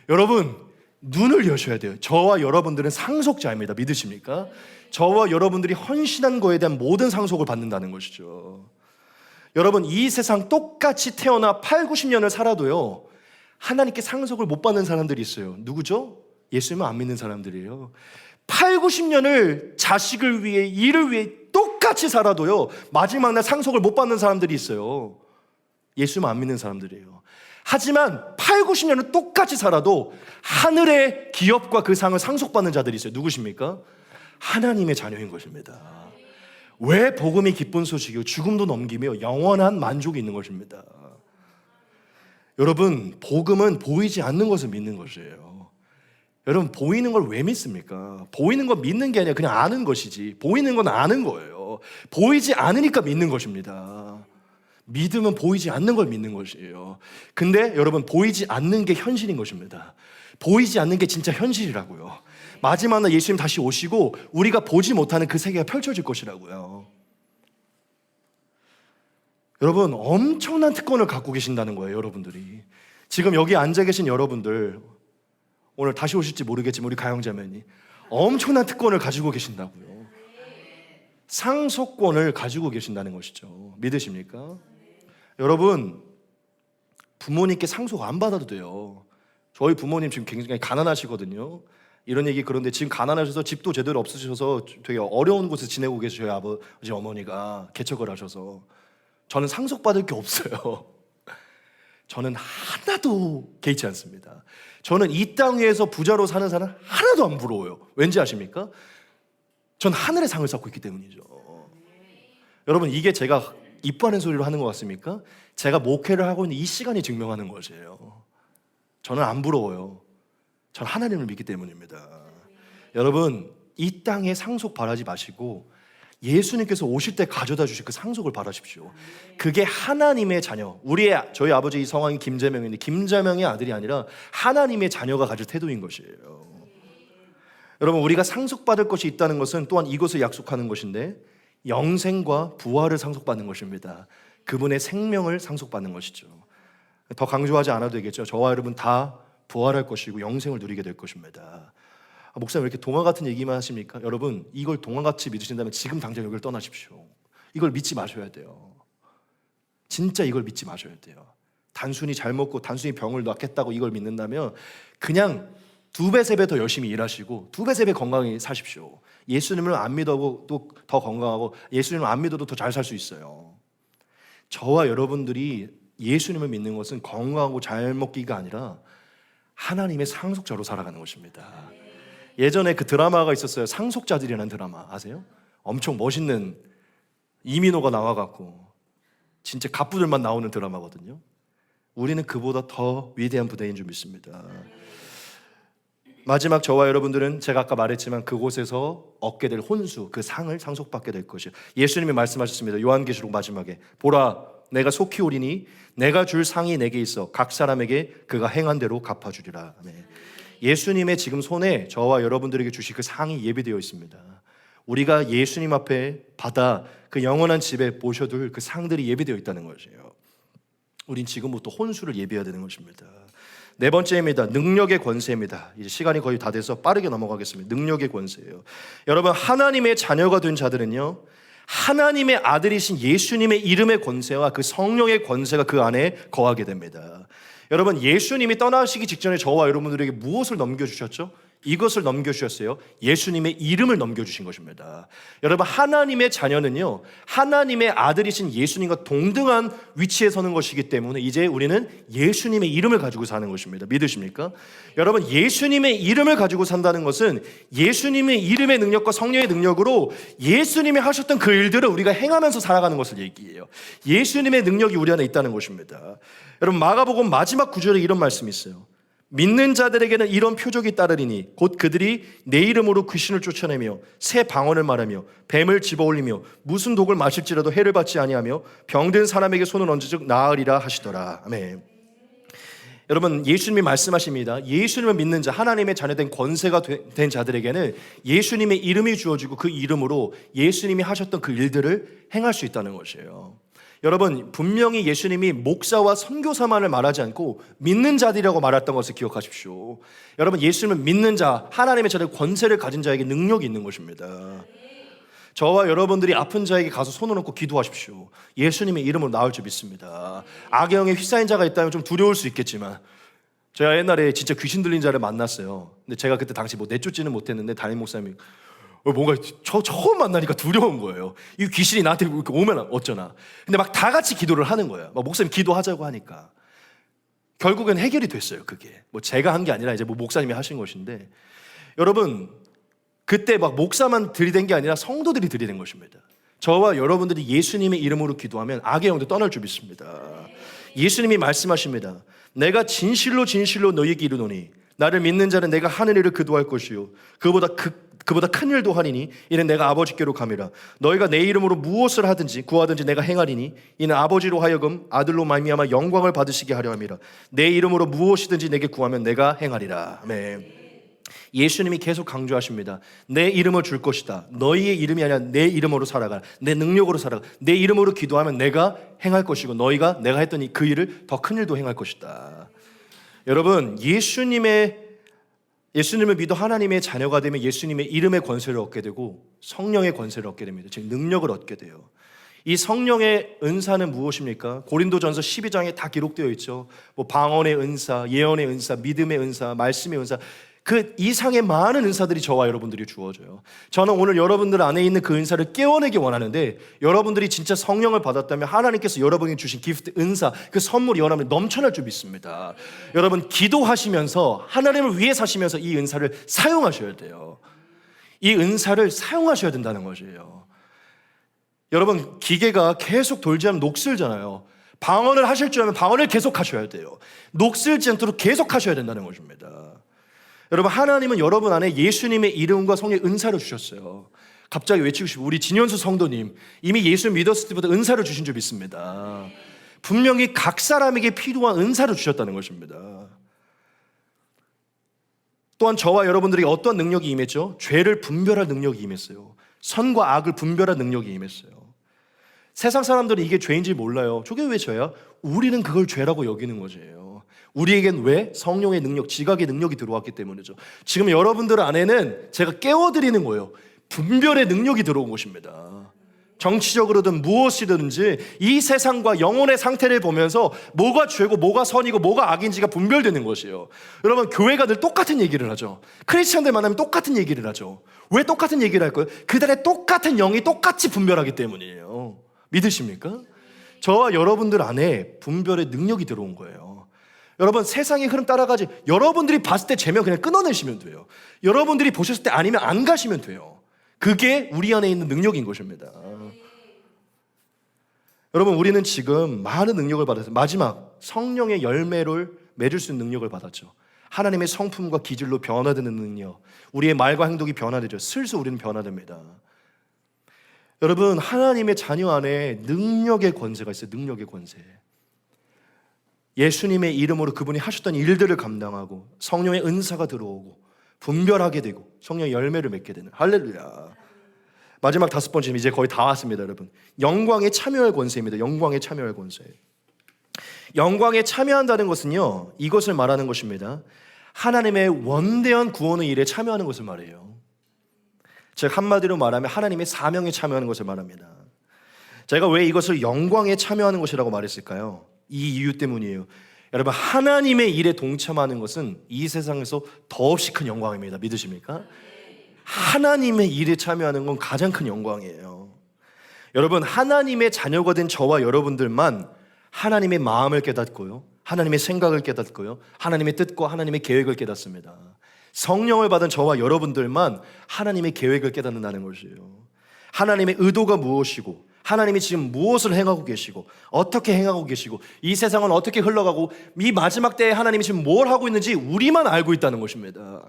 여러분, 눈을 여셔야 돼요. 저와 여러분들은 상속자입니다. 믿으십니까? 저와 여러분들이 헌신한 거에 대한 모든 상속을 받는다는 것이죠. 여러분, 이 세상 똑같이 태어나 8, 90년을 살아도요, 하나님께 상속을 못 받는 사람들이 있어요. 누구죠? 예수님을 안 믿는 사람들이에요. 8, 90년을 자식을 위해, 일을 위해 똑같이 살아도요, 마지막 날 상속을 못 받는 사람들이 있어요. 예수님을 안 믿는 사람들이에요. 하지만 8, 90년을 똑같이 살아도 하늘의 기업과 그 상을 상속받는 자들이 있어요. 누구십니까? 하나님의 자녀인 것입니다. 왜 복음이 기쁜 소식이요, 죽음도 넘기며 영원한 만족이 있는 것입니다. 여러분, 복음은 보이지 않는 것을 믿는 것이에요. 여러분, 보이는 걸 왜 믿습니까? 보이는 걸 믿는 게 아니라 그냥 아는 것이지. 보이는 건 아는 거예요. 보이지 않으니까 믿는 것입니다. 믿음은 보이지 않는 걸 믿는 것이에요. 근데 여러분, 보이지 않는 게 현실인 것입니다. 보이지 않는 게 진짜 현실이라고요. 마지막 날 예수님 다시 오시고 우리가 보지 못하는 그 세계가 펼쳐질 것이라고요. 여러분, 엄청난 특권을 갖고 계신다는 거예요. 여러분들이 지금 여기 앉아 계신 여러분들, 오늘 다시 오실지 모르겠지만 우리 가영자매니 엄청난 특권을 가지고 계신다고요. 상속권을 가지고 계신다는 것이죠. 믿으십니까? 여러분, 부모님께 상속 안 받아도 돼요. 저희 부모님 지금 굉장히 가난하시거든요. 이런 얘기, 그런데 지금 가난하셔서 집도 제대로 없으셔서 되게 어려운 곳에 지내고 계세요. 저희 아버지 어머니가 개척을 하셔서. 저는 상속받을 게 없어요. 저는 하나도 개의치 않습니다. 저는 이 땅 위에서 부자로 사는 사람 하나도 안 부러워요. 왠지 아십니까? 전 하늘의 상을 쌓고 있기 때문이죠. 여러분, 이게 제가 이뻐하는 소리로 하는 것 같습니까? 제가 목회를 하고 있는 이 시간이 증명하는 것이에요. 저는 안 부러워요. 전 하나님을 믿기 때문입니다. 여러분, 이 땅에 상속 바라지 마시고 예수님께서 오실 때 가져다 주실 그 상속을 바라십시오. 그게 하나님의 자녀, 저희 아버지 성함이 김재명인데 김재명의 아들이 아니라 하나님의 자녀가 가질 태도인 것이에요. 여러분, 우리가 상속받을 것이 있다는 것은 또한 이것을 약속하는 것인데 영생과 부활을 상속받는 것입니다. 그분의 생명을 상속받는 것이죠. 더 강조하지 않아도 되겠죠. 저와 여러분 다 부활할 것이고 영생을 누리게 될 것입니다. 목사님 왜 이렇게 동화 같은 얘기만 하십니까? 여러분, 이걸 동화같이 믿으신다면 지금 당장 여기를 떠나십시오. 이걸 믿지 마셔야 돼요. 진짜 이걸 믿지 마셔야 돼요. 단순히 잘 먹고 단순히 병을 낫겠다고 이걸 믿는다면 그냥 2배, 3배 더 열심히 일하시고 2배, 3배 건강히 사십시오. 예수님을 안 믿어도 또 더 건강하고 예수님을 안 믿어도 더 잘 살 수 있어요. 저와 여러분들이 예수님을 믿는 것은 건강하고 잘 먹기가 아니라 하나님의 상속자로 살아가는 것입니다. 예전에 그 드라마가 있었어요. 상속자들이라는 드라마 아세요? 엄청 멋있는 이민호가 나와갖고 진짜 갑부들만 나오는 드라마거든요. 우리는 그보다 더 위대한 부대인 줄 믿습니다. 마지막 저와 여러분들은 제가 아까 말했지만 그곳에서 얻게 될 혼수, 그 상을 상속받게 될 것이에요. 예수님이 말씀하셨습니다. 요한계시록 마지막에 보라, 내가 속히 오리니 내가 줄 상이 내게 있어 각 사람에게 그가 행한 대로 갚아주리라. 네. 예수님의 지금 손에 저와 여러분들에게 주실 그 상이 예비되어 있습니다. 우리가 예수님 앞에 받아 그 영원한 집에 모셔둘 그 상들이 예비되어 있다는 것이에요. 우린 지금부터 혼수를 예비해야 되는 것입니다. 네 번째입니다. 능력의 권세입니다. 이제 시간이 거의 다 돼서 빠르게 넘어가겠습니다. 능력의 권세예요. 여러분, 하나님의 자녀가 된 자들은요, 하나님의 아들이신 예수님의 이름의 권세와 그 성령의 권세가 그 안에 거하게 됩니다. 여러분, 예수님이 떠나시기 직전에 저와 여러분들에게 무엇을 넘겨주셨죠? 이것을 넘겨주셨어요. 예수님의 이름을 넘겨주신 것입니다. 여러분, 하나님의 자녀는요, 하나님의 아들이신 예수님과 동등한 위치에 서는 것이기 때문에 이제 우리는 예수님의 이름을 가지고 사는 것입니다. 믿으십니까? 여러분, 예수님의 이름을 가지고 산다는 것은 예수님의 이름의 능력과 성령의 능력으로 예수님이 하셨던 그 일들을 우리가 행하면서 살아가는 것을 얘기해요. 예수님의 능력이 우리 안에 있다는 것입니다. 여러분, 마가복음 마지막 구절에 이런 말씀이 있어요. 믿는 자들에게는 이런 표적이 따르리니 곧 그들이 내 이름으로 귀신을 쫓아내며 새 방언을 말하며 뱀을 집어올리며 무슨 독을 마실지라도 해를 받지 아니하며 병든 사람에게 손을 얹은즉 나으리라 하시더라. 아멘. 여러분, 예수님이 말씀하십니다. 예수님을 믿는 자, 하나님의 자녀된 권세가 된 자들에게는 예수님의 이름이 주어지고 그 이름으로 예수님이 하셨던 그 일들을 행할 수 있다는 것이에요. 여러분, 분명히 예수님이 목사와 선교사만을 말하지 않고 믿는 자들이라고 말했던 것을 기억하십시오. 여러분, 예수님은 믿는 자, 하나님의 자녀의 권세를 가진 자에게 능력이 있는 것입니다. 저와 여러분들이 아픈 자에게 가서 손을 얹고 기도하십시오. 예수님의 이름으로 나을 줄 믿습니다. 악영에 휩싸인 자가 있다면 좀 두려울 수 있겠지만, 제가 옛날에 진짜 귀신 들린 자를 만났어요. 근데 제가 그때 당시 뭐 내쫓지는 못했는데 담임 목사님이 뭔가 처음 만나니까 두려운 거예요. 이 귀신이 나한테 오면 어쩌나. 근데 막 다 같이 기도를 하는 거예요. 막 목사님 기도하자고 하니까 결국엔 해결이 됐어요. 그게 뭐 제가 한 게 아니라 이제 뭐 목사님이 하신 것인데, 여러분, 그때 막 목사만 들이댄 게 아니라 성도들이 들이댄 것입니다. 저와 여러분들이 예수님의 이름으로 기도하면 악의 영도 떠날 줄 믿습니다. 예수님이 말씀하십니다. 내가 진실로 진실로 너희에게 이르노니 나를 믿는 자는 내가 하는 일을 그도 할 것이요 그보다 큰 일도 하리니 이는 내가 아버지께로 감이라. 너희가 내 이름으로 무엇을 하든지 구하든지 내가 행하리니 이는 아버지로 하여금 아들로 말미암아 영광을 받으시게 하려 함이라. 내 이름으로 무엇이든지 내게 구하면 내가 행하리라. 아멘. 예수님이 계속 강조하십니다. 내 이름을 줄 것이다. 너희의 이름이 아니라 내 이름으로 살아가라. 내 능력으로 살아가. 내 이름으로 기도하면 내가 행할 것이고 너희가 내가 했더니 그 일을 더 큰 일도 행할 것이다. 여러분, 예수님을 믿어 하나님의 자녀가 되면 예수님의 이름의 권세를 얻게 되고 성령의 권세를 얻게 됩니다. 즉 능력을 얻게 돼요. 이 성령의 은사는 무엇입니까? 고린도전서 12장에 다 기록되어 있죠. 뭐 방언의 은사, 예언의 은사, 믿음의 은사, 말씀의 은사, 그 이상의 많은 은사들이 저와 여러분들이 주어져요. 저는 오늘 여러분들 안에 있는 그 은사를 깨워내기 원하는데, 여러분들이 진짜 성령을 받았다면 하나님께서 여러분에게 주신 기프트, 은사, 그 선물이 원하면 넘쳐날 줄 믿습니다. 여러분, 기도하시면서 하나님을 위해 사시면서 이 은사를 사용하셔야 돼요. 이 은사를 사용하셔야 된다는 것이에요. 여러분, 기계가 계속 돌지 않으면 녹슬잖아요. 방언을 하실 줄 알면 방언을 계속 하셔야 돼요. 녹슬지 않도록 계속 하셔야 된다는 것입니다. 여러분, 하나님은 여러분 안에 예수님의 이름과 성령의 은사를 주셨어요. 갑자기 외치고 싶어요. 우리 진현수 성도님, 이미 예수를 믿었을 때부터 은사를 주신 줄 믿습니다. 분명히 각 사람에게 필요한 은사를 주셨다는 것입니다. 또한 저와 여러분들에게 어떤 능력이 임했죠? 죄를 분별할 능력이 임했어요. 선과 악을 분별할 능력이 임했어요. 세상 사람들은 이게 죄인지 몰라요. 저게 왜 죄야? 우리는 그걸 죄라고 여기는 거예요. 우리에겐 왜? 성령의 능력, 지각의 능력이 들어왔기 때문이죠. 지금 여러분들 안에는 제가 깨워드리는 거예요. 분별의 능력이 들어온 것입니다. 정치적으로든 무엇이든지 이 세상과 영혼의 상태를 보면서 뭐가 죄고 뭐가 선이고 뭐가 악인지가 분별되는 것이에요. 여러분, 교회가 늘 똑같은 얘기를 하죠. 크리스천들 만나면 똑같은 얘기를 하죠. 왜 똑같은 얘기를 할까요? 그들의 똑같은 영이 똑같이 분별하기 때문이에요. 믿으십니까? 저와 여러분들 안에 분별의 능력이 들어온 거예요. 여러분, 세상의 흐름 따라가지, 여러분들이 봤을 때 재면 그냥 끊어내시면 돼요. 여러분들이 보셨을 때 아니면 안 가시면 돼요. 그게 우리 안에 있는 능력인 것입니다. 여러분, 우리는 지금 많은 능력을 받았어요. 마지막 성령의 열매를 맺을 수 있는 능력을 받았죠. 하나님의 성품과 기질로 변화되는 능력, 우리의 말과 행동이 변화되죠. 슬슬 우리는 변화됩니다. 여러분, 하나님의 자녀 안에 능력의 권세가 있어요. 능력의 권세. 예수님의 이름으로 그분이 하셨던 일들을 감당하고 성령의 은사가 들어오고 분별하게 되고 성령의 열매를 맺게 되는, 할렐루야. 마지막 5번째, 이제 거의 다 왔습니다, 여러분. 영광에 참여할 권세입니다. 영광에 참여할 권세. 영광에 참여한다는 것은요, 이것을 말하는 것입니다. 하나님의 원대한 구원의 일에 참여하는 것을 말해요. 즉 한마디로 말하면 하나님의 사명에 참여하는 것을 말합니다. 제가 왜 이것을 영광에 참여하는 것이라고 말했을까요? 이 이유 때문이에요. 여러분, 하나님의 일에 동참하는 것은 이 세상에서 더없이 큰 영광입니다. 믿으십니까? 하나님의 일에 참여하는 건 가장 큰 영광이에요. 여러분, 하나님의 자녀가 된 저와 여러분들만 하나님의 마음을 깨닫고요, 하나님의 생각을 깨닫고요, 하나님의 뜻과 하나님의 계획을 깨닫습니다. 성령을 받은 저와 여러분들만 하나님의 계획을 깨닫는다는 것이에요. 하나님의 의도가 무엇이고, 하나님이 지금 무엇을 행하고 계시고, 어떻게 행하고 계시고, 이 세상은 어떻게 흘러가고, 이 마지막 때에 하나님이 지금 뭘 하고 있는지 우리만 알고 있다는 것입니다.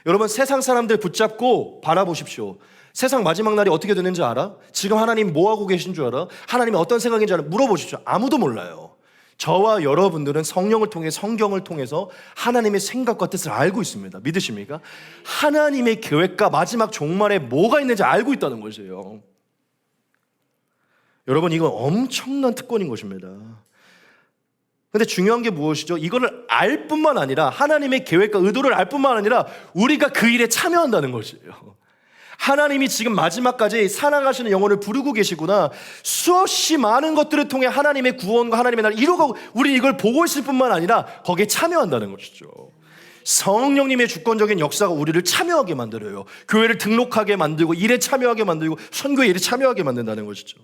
여러분, 세상 사람들 붙잡고 바라보십시오. 세상 마지막 날이 어떻게 되는지 알아? 지금 하나님 뭐 하고 계신 줄 알아? 하나님이 어떤 생각인지 알아? 물어보십시오. 아무도 몰라요. 저와 여러분들은 성령을 통해, 성경을 통해서 하나님의 생각과 뜻을 알고 있습니다. 믿으십니까? 하나님의 계획과 마지막 종말에 뭐가 있는지 알고 있다는 것이에요. 여러분, 이건 엄청난 특권인 것입니다. 근데 중요한 게 무엇이죠? 이거를 알 뿐만 아니라, 하나님의 계획과 의도를 알 뿐만 아니라 우리가 그 일에 참여한다는 것이에요. 하나님이 지금 마지막까지 사랑하시는 영혼을 부르고 계시구나, 수없이 많은 것들을 통해 하나님의 구원과 하나님의 나라를 이루고, 우리 이걸 보고 있을 뿐만 아니라 거기에 참여한다는 것이죠. 성령님의 주권적인 역사가 우리를 참여하게 만들어요. 교회를 등록하게 만들고, 일에 참여하게 만들고, 선교에 일에 참여하게 만든다는 것이죠.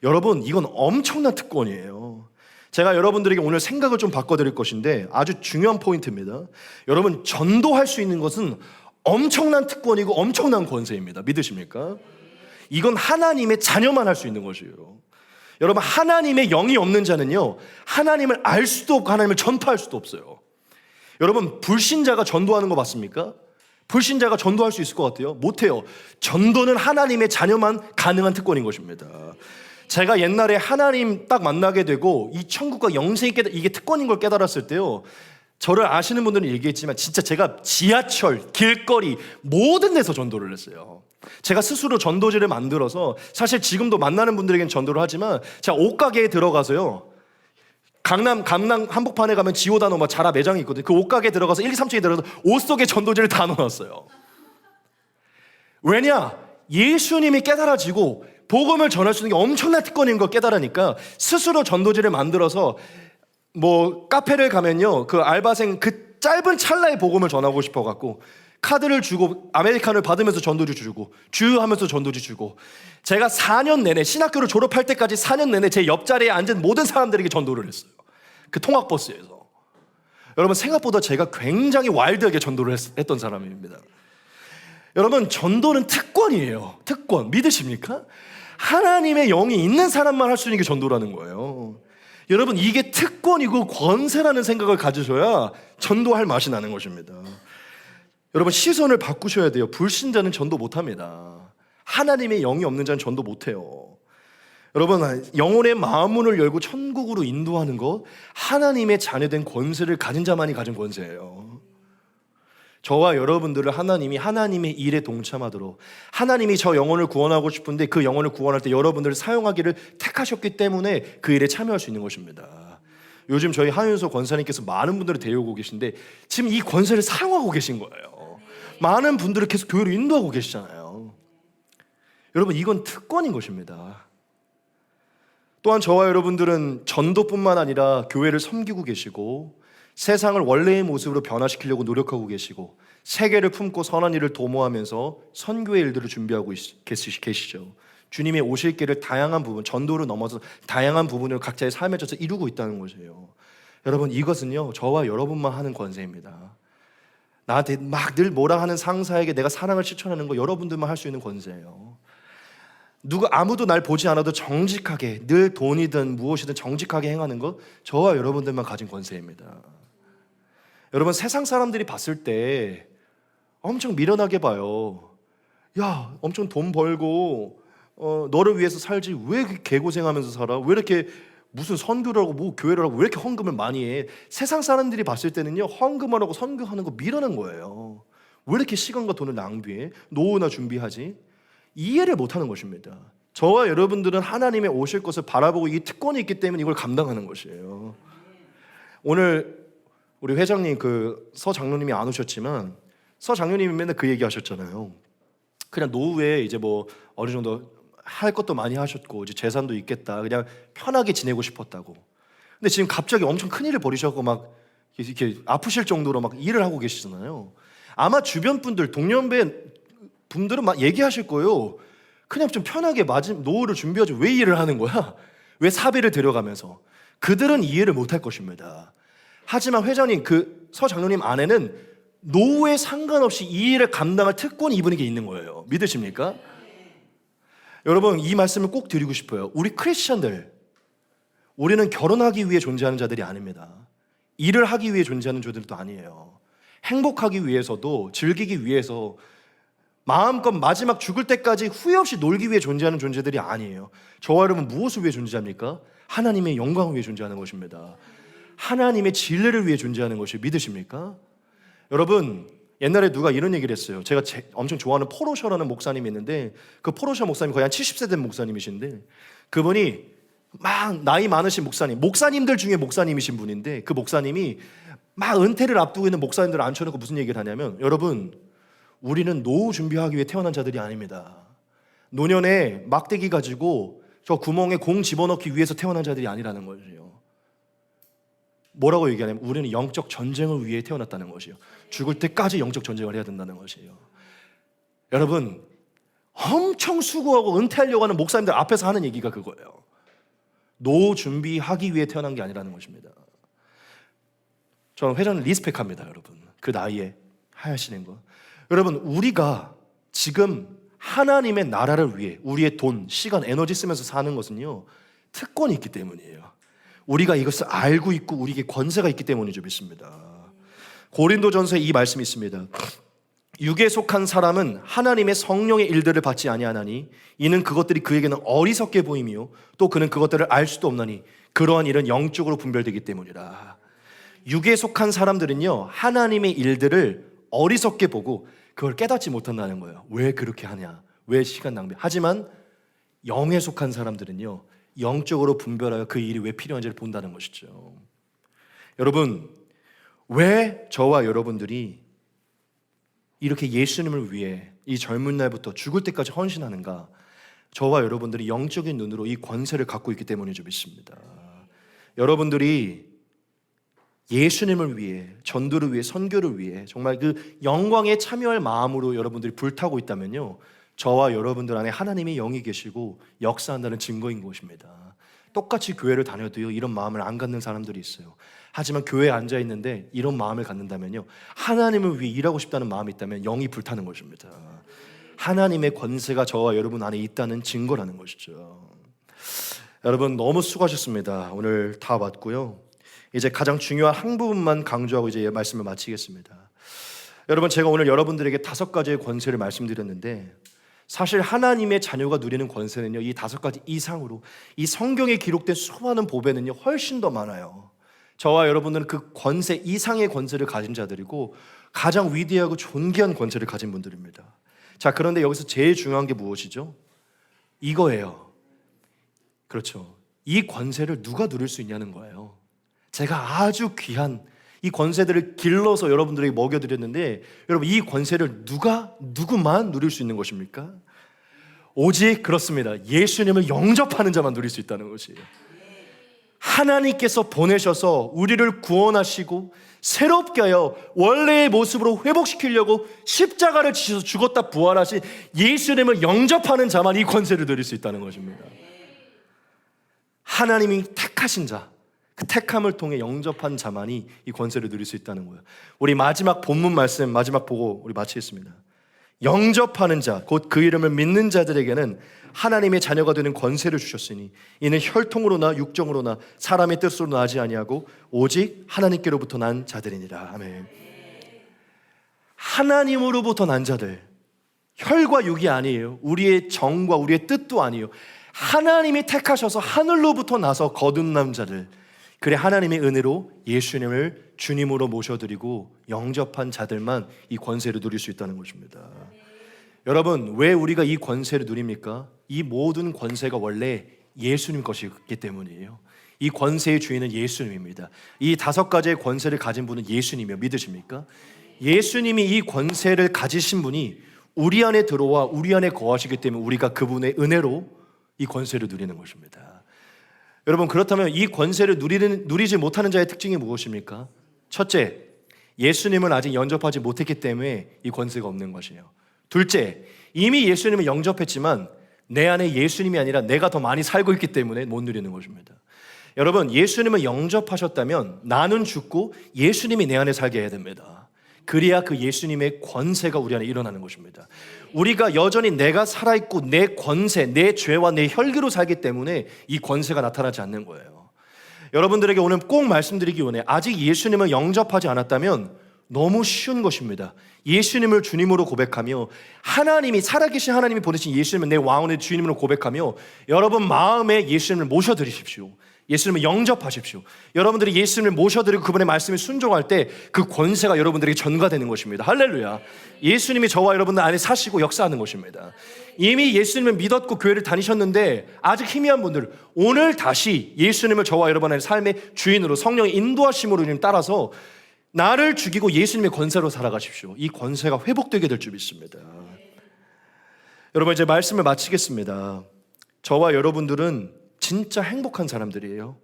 여러분, 이건 엄청난 특권이에요. 제가 여러분들에게 오늘 생각을 좀 바꿔드릴 것인데 아주 중요한 포인트입니다. 여러분, 전도할 수 있는 것은 엄청난 특권이고 엄청난 권세입니다. 믿으십니까? 이건 하나님의 자녀만 할 수 있는 것이에요. 여러분, 하나님의 영이 없는 자는요, 하나님을 알 수도 없고 하나님을 전파할 수도 없어요. 여러분, 불신자가 전도하는 거 맞습니까? 불신자가 전도할 수 있을 것 같아요? 못해요. 전도는 하나님의 자녀만 가능한 특권인 것입니다. 제가 옛날에 하나님 딱 만나게 되고 이 천국과 영생이 이게 특권인 걸 깨달았을 때요, 저를 아시는 분들은 얘기했지만 진짜 제가 지하철, 길거리 모든 데서 전도를 했어요. 제가 스스로 전도지를 만들어서, 사실 지금도 만나는 분들에게는 전도를 하지만, 제가 옷가게에 들어가서요, 강남 한복판에 가면 지오다노 자라 매장이 있거든요. 그 옷가게에 들어가서 1, 2, 3층에 들어가서 옷 속에 전도지를 다 넣어놨어요. 왜냐? 예수님이 깨달아지고 복음을 전할 수 있는 게 엄청난 특권인 걸 깨달으니까 스스로 전도지를 만들어서, 카페를 가면요, 그 알바생 그 짧은 찰나에 복음을 전하고 싶어갖고 카드를 주고 아메리카노를 받으면서 전도지 주고, 주유하면서 전도지 주고, 제가 4년 내내, 신학교를 졸업할 때까지 4년 내내 제 옆자리에 앉은 모든 사람들에게 전도를 했어요. 그 통학버스에서. 여러분, 생각보다 제가 굉장히 와일드하게 전도를 했던 사람입니다. 여러분, 전도는 특권이에요. 특권. 믿으십니까? 하나님의 영이 있는 사람만 할 수 있는 게 전도라는 거예요. 여러분, 이게 특권이고 권세라는 생각을 가지셔야 전도할 맛이 나는 것입니다. 여러분, 시선을 바꾸셔야 돼요. 불신자는 전도 못합니다. 하나님의 영이 없는 자는 전도 못해요. 여러분, 영혼의 마음문을 열고 천국으로 인도하는 것, 하나님의 자녀된 권세를 가진 자만이 가진 권세예요. 저와 여러분들을 하나님이 하나님의 일에 동참하도록, 하나님이 저 영혼을 구원하고 싶은데 그 영혼을 구원할 때 여러분들을 사용하기를 택하셨기 때문에 그 일에 참여할 수 있는 것입니다. 요즘 저희 하윤서 권사님께서 많은 분들을 데려오고 계신데 지금 이 권세를 사용하고 계신 거예요. 많은 분들을 계속 교회로 인도하고 계시잖아요. 여러분, 이건 특권인 것입니다. 또한 저와 여러분들은 전도뿐만 아니라 교회를 섬기고 계시고, 세상을 원래의 모습으로 변화시키려고 노력하고 계시고, 세계를 품고 선한 일을 도모하면서 선교의 일들을 준비하고 계시죠. 주님의 오실 길을 다양한 부분, 전도를 넘어서 다양한 부분을 각자의 삶에 져서 이루고 있다는 것이에요. 여러분, 이것은요, 저와 여러분만 하는 권세입니다. 나한테 막 늘 뭐라 하는 상사에게 내가 사랑을 실천하는 거 여러분들만 할 수 있는 권세예요. 아무도 날 보지 않아도 정직하게, 늘 돈이든 무엇이든 정직하게 행하는 것, 저와 여러분들만 가진 권세입니다. 여러분, 세상 사람들이 봤을 때 엄청 미련하게 봐요. 야, 엄청 돈 벌고 너를 위해서 살지 왜 개고생하면서 살아? 왜 이렇게 무슨 선교를 하고 뭐 교회를 하고 왜 이렇게 헌금을 많이 해? 세상 사람들이 봤을 때는요, 헌금을 하고 선교하는 거 미련한 거예요. 왜 이렇게 시간과 돈을 낭비해? 노후나 준비하지? 이해를 못하는 것입니다. 저와 여러분들은 하나님의 오실 것을 바라보고 이 특권이 있기 때문에 이걸 감당하는 것이에요. 오늘 우리 회장님 서 장로님이 안 오셨지만 서 장로님이 맨날 그 얘기 하셨잖아요. 그냥 노후에 이제 뭐 어느 정도 할 것도 많이 하셨고 이제 재산도 있겠다. 그냥 편하게 지내고 싶었다고. 근데 지금 갑자기 엄청 큰 일을 벌이셔서 막 이렇게 아프실 정도로 막 일을 하고 계시잖아요. 아마 주변 분들, 동년배 분들은 막 얘기하실 거예요. 그냥 좀 편하게 노후를 준비하지 왜 일을 하는 거야? 왜 사비를 들여가면서? 그들은 이해를 못할 것입니다. 하지만 회장님, 서 장로님 안에는 노후에 상관없이 이 일을 감당할 특권이 이분에게 있는 거예요. 믿으십니까? 여러분, 이 말씀을 꼭 드리고 싶어요. 우리 크리스천들, 우리는 결혼하기 위해 존재하는 자들이 아닙니다. 일을 하기 위해 존재하는 자들도 아니에요. 행복하기 위해서도, 즐기기 위해서, 마음껏 마지막 죽을 때까지 후회 없이 놀기 위해 존재하는 존재들이 아니에요. 저와 여러분 무엇을 위해 존재합니까? 하나님의 영광을 위해 존재하는 것입니다. 하나님의 진리를 위해 존재하는 것이 믿으십니까? 여러분, 옛날에 누가 이런 얘기를 했어요. 제가 엄청 좋아하는 포로셔라는 목사님이 있는데 그 포로셔 목사님이 거의 한 70세 된 목사님이신데 그분이 막 나이 많으신 목사님들 중에 목사님이신 분인데 그 목사님이 막 은퇴를 앞두고 있는 목사님들을 앉혀놓고 무슨 얘기를 하냐면 여러분, 우리는 노후 준비하기 위해 태어난 자들이 아닙니다. 노년에 막대기 가지고 저 구멍에 공 집어넣기 위해서 태어난 자들이 아니라는 거죠. 뭐라고 얘기하냐면 우리는 영적 전쟁을 위해 태어났다는 것이에요. 죽을 때까지 영적 전쟁을 해야 된다는 것이에요. 여러분, 엄청 수고하고 은퇴하려고 하는 목사님들 앞에서 하는 얘기가 그거예요. 노후 준비하기 위해 태어난 게 아니라는 것입니다. 저는 회장님 리스펙합니다. 여러분, 그 나이에 하시는 거. 여러분, 우리가 지금 하나님의 나라를 위해 우리의 돈, 시간, 에너지 쓰면서 사는 것은요, 특권이 있기 때문이에요. 우리가 이것을 알고 있고 우리에게 권세가 있기 때문이죠. 믿습니다. 고린도전서에 이 말씀이 있습니다. 육에 속한 사람은 하나님의 성령의 일들을 받지 아니하나니 이는 그것들이 그에게는 어리석게 보이며 또 그는 그것들을 알 수도 없나니 그러한 일은 영적으로 분별되기 때문이라. 육에 속한 사람들은요, 하나님의 일들을 어리석게 보고 그걸 깨닫지 못한다는 거예요. 왜 그렇게 하냐? 왜 시간 낭비? 하지만 영에 속한 사람들은요, 영적으로 분별하여 그 일이 왜 필요한지를 본다는 것이죠. 여러분, 왜 저와 여러분들이 이렇게 예수님을 위해 이 젊은 날부터 죽을 때까지 헌신하는가? 저와 여러분들이 영적인 눈으로 이 권세를 갖고 있기 때문이죠. 믿습니다. 여러분들이 예수님을 위해, 전도를 위해, 선교를 위해 정말 그 영광에 참여할 마음으로 여러분들이 불타고 있다면요, 저와 여러분들 안에 하나님의 영이 계시고 역사한다는 증거인 것입니다. 똑같이 교회를 다녀도요, 이런 마음을 안 갖는 사람들이 있어요. 하지만 교회에 앉아 있는데 이런 마음을 갖는다면요, 하나님을 위해 일하고 싶다는 마음이 있다면 영이 불타는 것입니다. 하나님의 권세가 저와 여러분 안에 있다는 증거라는 것이죠. 여러분, 너무 수고하셨습니다. 오늘 다 봤고요. 이제 가장 중요한 한 부분만 강조하고 이제 말씀을 마치겠습니다. 여러분, 제가 오늘 여러분들에게 5가지의 권세를 말씀드렸는데 사실 하나님의 자녀가 누리는 권세는요, 이 5가지 이상으로 이 성경에 기록된 수많은 보배는요, 훨씬 더 많아요. 저와 여러분들은 그 권세 이상의 권세를 가진 자들이고 가장 위대하고 존귀한 권세를 가진 분들입니다. 자, 그런데 여기서 제일 중요한 게 무엇이죠? 이거예요. 그렇죠. 이 권세를 누가 누릴 수 있냐는 거예요. 제가 아주 귀한 이 권세들을 길러서 여러분들에게 먹여드렸는데 여러분, 이 권세를 누구만 누릴 수 있는 것입니까? 오직 그렇습니다. 예수님을 영접하는 자만 누릴 수 있다는 것이에요. 하나님께서 보내셔서 우리를 구원하시고 새롭게 하여 원래의 모습으로 회복시키려고 십자가를 지셔서 죽었다 부활하신 예수님을 영접하는 자만 이 권세를 누릴 수 있다는 것입니다. 하나님이 택하신 자, 그 택함을 통해 영접한 자만이 이 권세를 누릴 수 있다는 거예요. 우리 마지막 본문 말씀 마지막 보고 우리 마치겠습니다. 영접하는 자, 곧 그 이름을 믿는 자들에게는 하나님의 자녀가 되는 권세를 주셨으니 이는 혈통으로나 육정으로나 사람의 뜻으로 나지 아니하고 오직 하나님께로부터 난 자들이니라. 아멘. 하나님으로부터 난 자들, 혈과 육이 아니에요. 우리의 정과 우리의 뜻도 아니에요. 하나님이 택하셔서 하늘로부터 나서 거듭난 자들, 그래 하나님의 은혜로 예수님을 주님으로 모셔드리고 영접한 자들만 이 권세를 누릴 수 있다는 것입니다. 여러분, 왜 우리가 이 권세를 누립니까? 이 모든 권세가 원래 예수님 것이기 때문이에요. 이 권세의 주인은 예수님입니다. 이 5가지의 권세를 가진 분은 예수님이요. 믿으십니까? 예수님이 이 권세를 가지신 분이 우리 안에 들어와 우리 안에 거하시기 때문에 우리가 그분의 은혜로 이 권세를 누리는 것입니다. 여러분, 그렇다면 이 권세를 누리지 못하는 자의 특징이 무엇입니까? 첫째, 예수님을 아직 영접하지 못했기 때문에 이 권세가 없는 것이에요. 둘째, 이미 예수님을 영접했지만 내 안에 예수님이 아니라 내가 더 많이 살고 있기 때문에 못 누리는 것입니다. 여러분, 예수님을 영접하셨다면 나는 죽고 예수님이 내 안에 살게 해야 됩니다. 그래야 그 예수님의 권세가 우리 안에 일어나는 것입니다. 우리가 여전히 내가 살아있고 내 권세, 내 죄와 내 혈기로 살기 때문에 이 권세가 나타나지 않는 거예요. 여러분들에게 오늘 꼭 말씀드리기 원해. 아직 예수님을 영접하지 않았다면 너무 쉬운 것입니다. 예수님을 주님으로 고백하며 하나님이, 살아계신 하나님이 보내신 예수님을 내 왕의 주님으로 고백하며 여러분 마음에 예수님을 모셔드리십시오. 예수님을 영접하십시오. 여러분들이 예수님을 모셔드리고 그분의 말씀에 순종할 때 그 권세가 여러분들에게 전가되는 것입니다. 할렐루야. 예수님이 저와 여러분들 안에 사시고 역사하는 것입니다. 이미 예수님을 믿었고 교회를 다니셨는데 아직 희미한 분들, 오늘 다시 예수님을 저와 여러분의 삶의 주인으로 성령의 인도하심으로 따라서 나를 죽이고 예수님의 권세로 살아가십시오. 이 권세가 회복되게 될 줄 믿습니다. 여러분, 이제 말씀을 마치겠습니다. 저와 여러분들은 진짜 행복한 사람들이에요.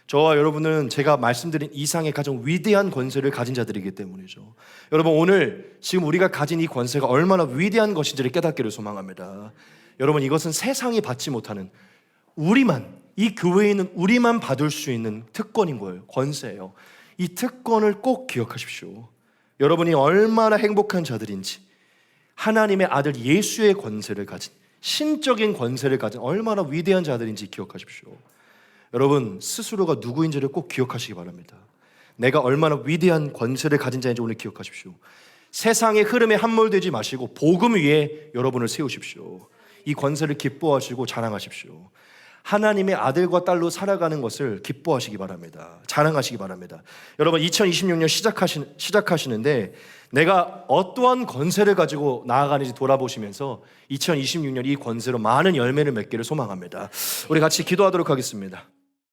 저와 여러분은 제가 말씀드린 이상의 가장 위대한 권세를 가진 자들이기 때문이죠. 여러분, 오늘 지금 우리가 가진 이 권세가 얼마나 위대한 것인지를 깨닫기를 소망합니다. 여러분, 이것은 세상이 받지 못하는, 우리만, 이 교회에 있는 우리만 받을 수 있는 특권인 거예요. 권세예요. 이 특권을 꼭 기억하십시오. 여러분이 얼마나 행복한 자들인지, 하나님의 아들 예수의 권세를 가진, 신적인 권세를 가진 얼마나 위대한 자들인지 기억하십시오. 여러분, 스스로가 누구인지를 꼭 기억하시기 바랍니다. 내가 얼마나 위대한 권세를 가진 자인지 오늘 기억하십시오. 세상의 흐름에 함몰되지 마시고 복음 위에 여러분을 세우십시오. 이 권세를 기뻐하시고 자랑하십시오. 하나님의 아들과 딸로 살아가는 것을 기뻐하시기 바랍니다. 자랑하시기 바랍니다. 여러분, 2026년 시작하시는데 내가 어떠한 권세를 가지고 나아가는지 돌아보시면서 2026년 이 권세로 많은 열매를 맺기를 소망합니다. 우리 같이 기도하도록 하겠습니다.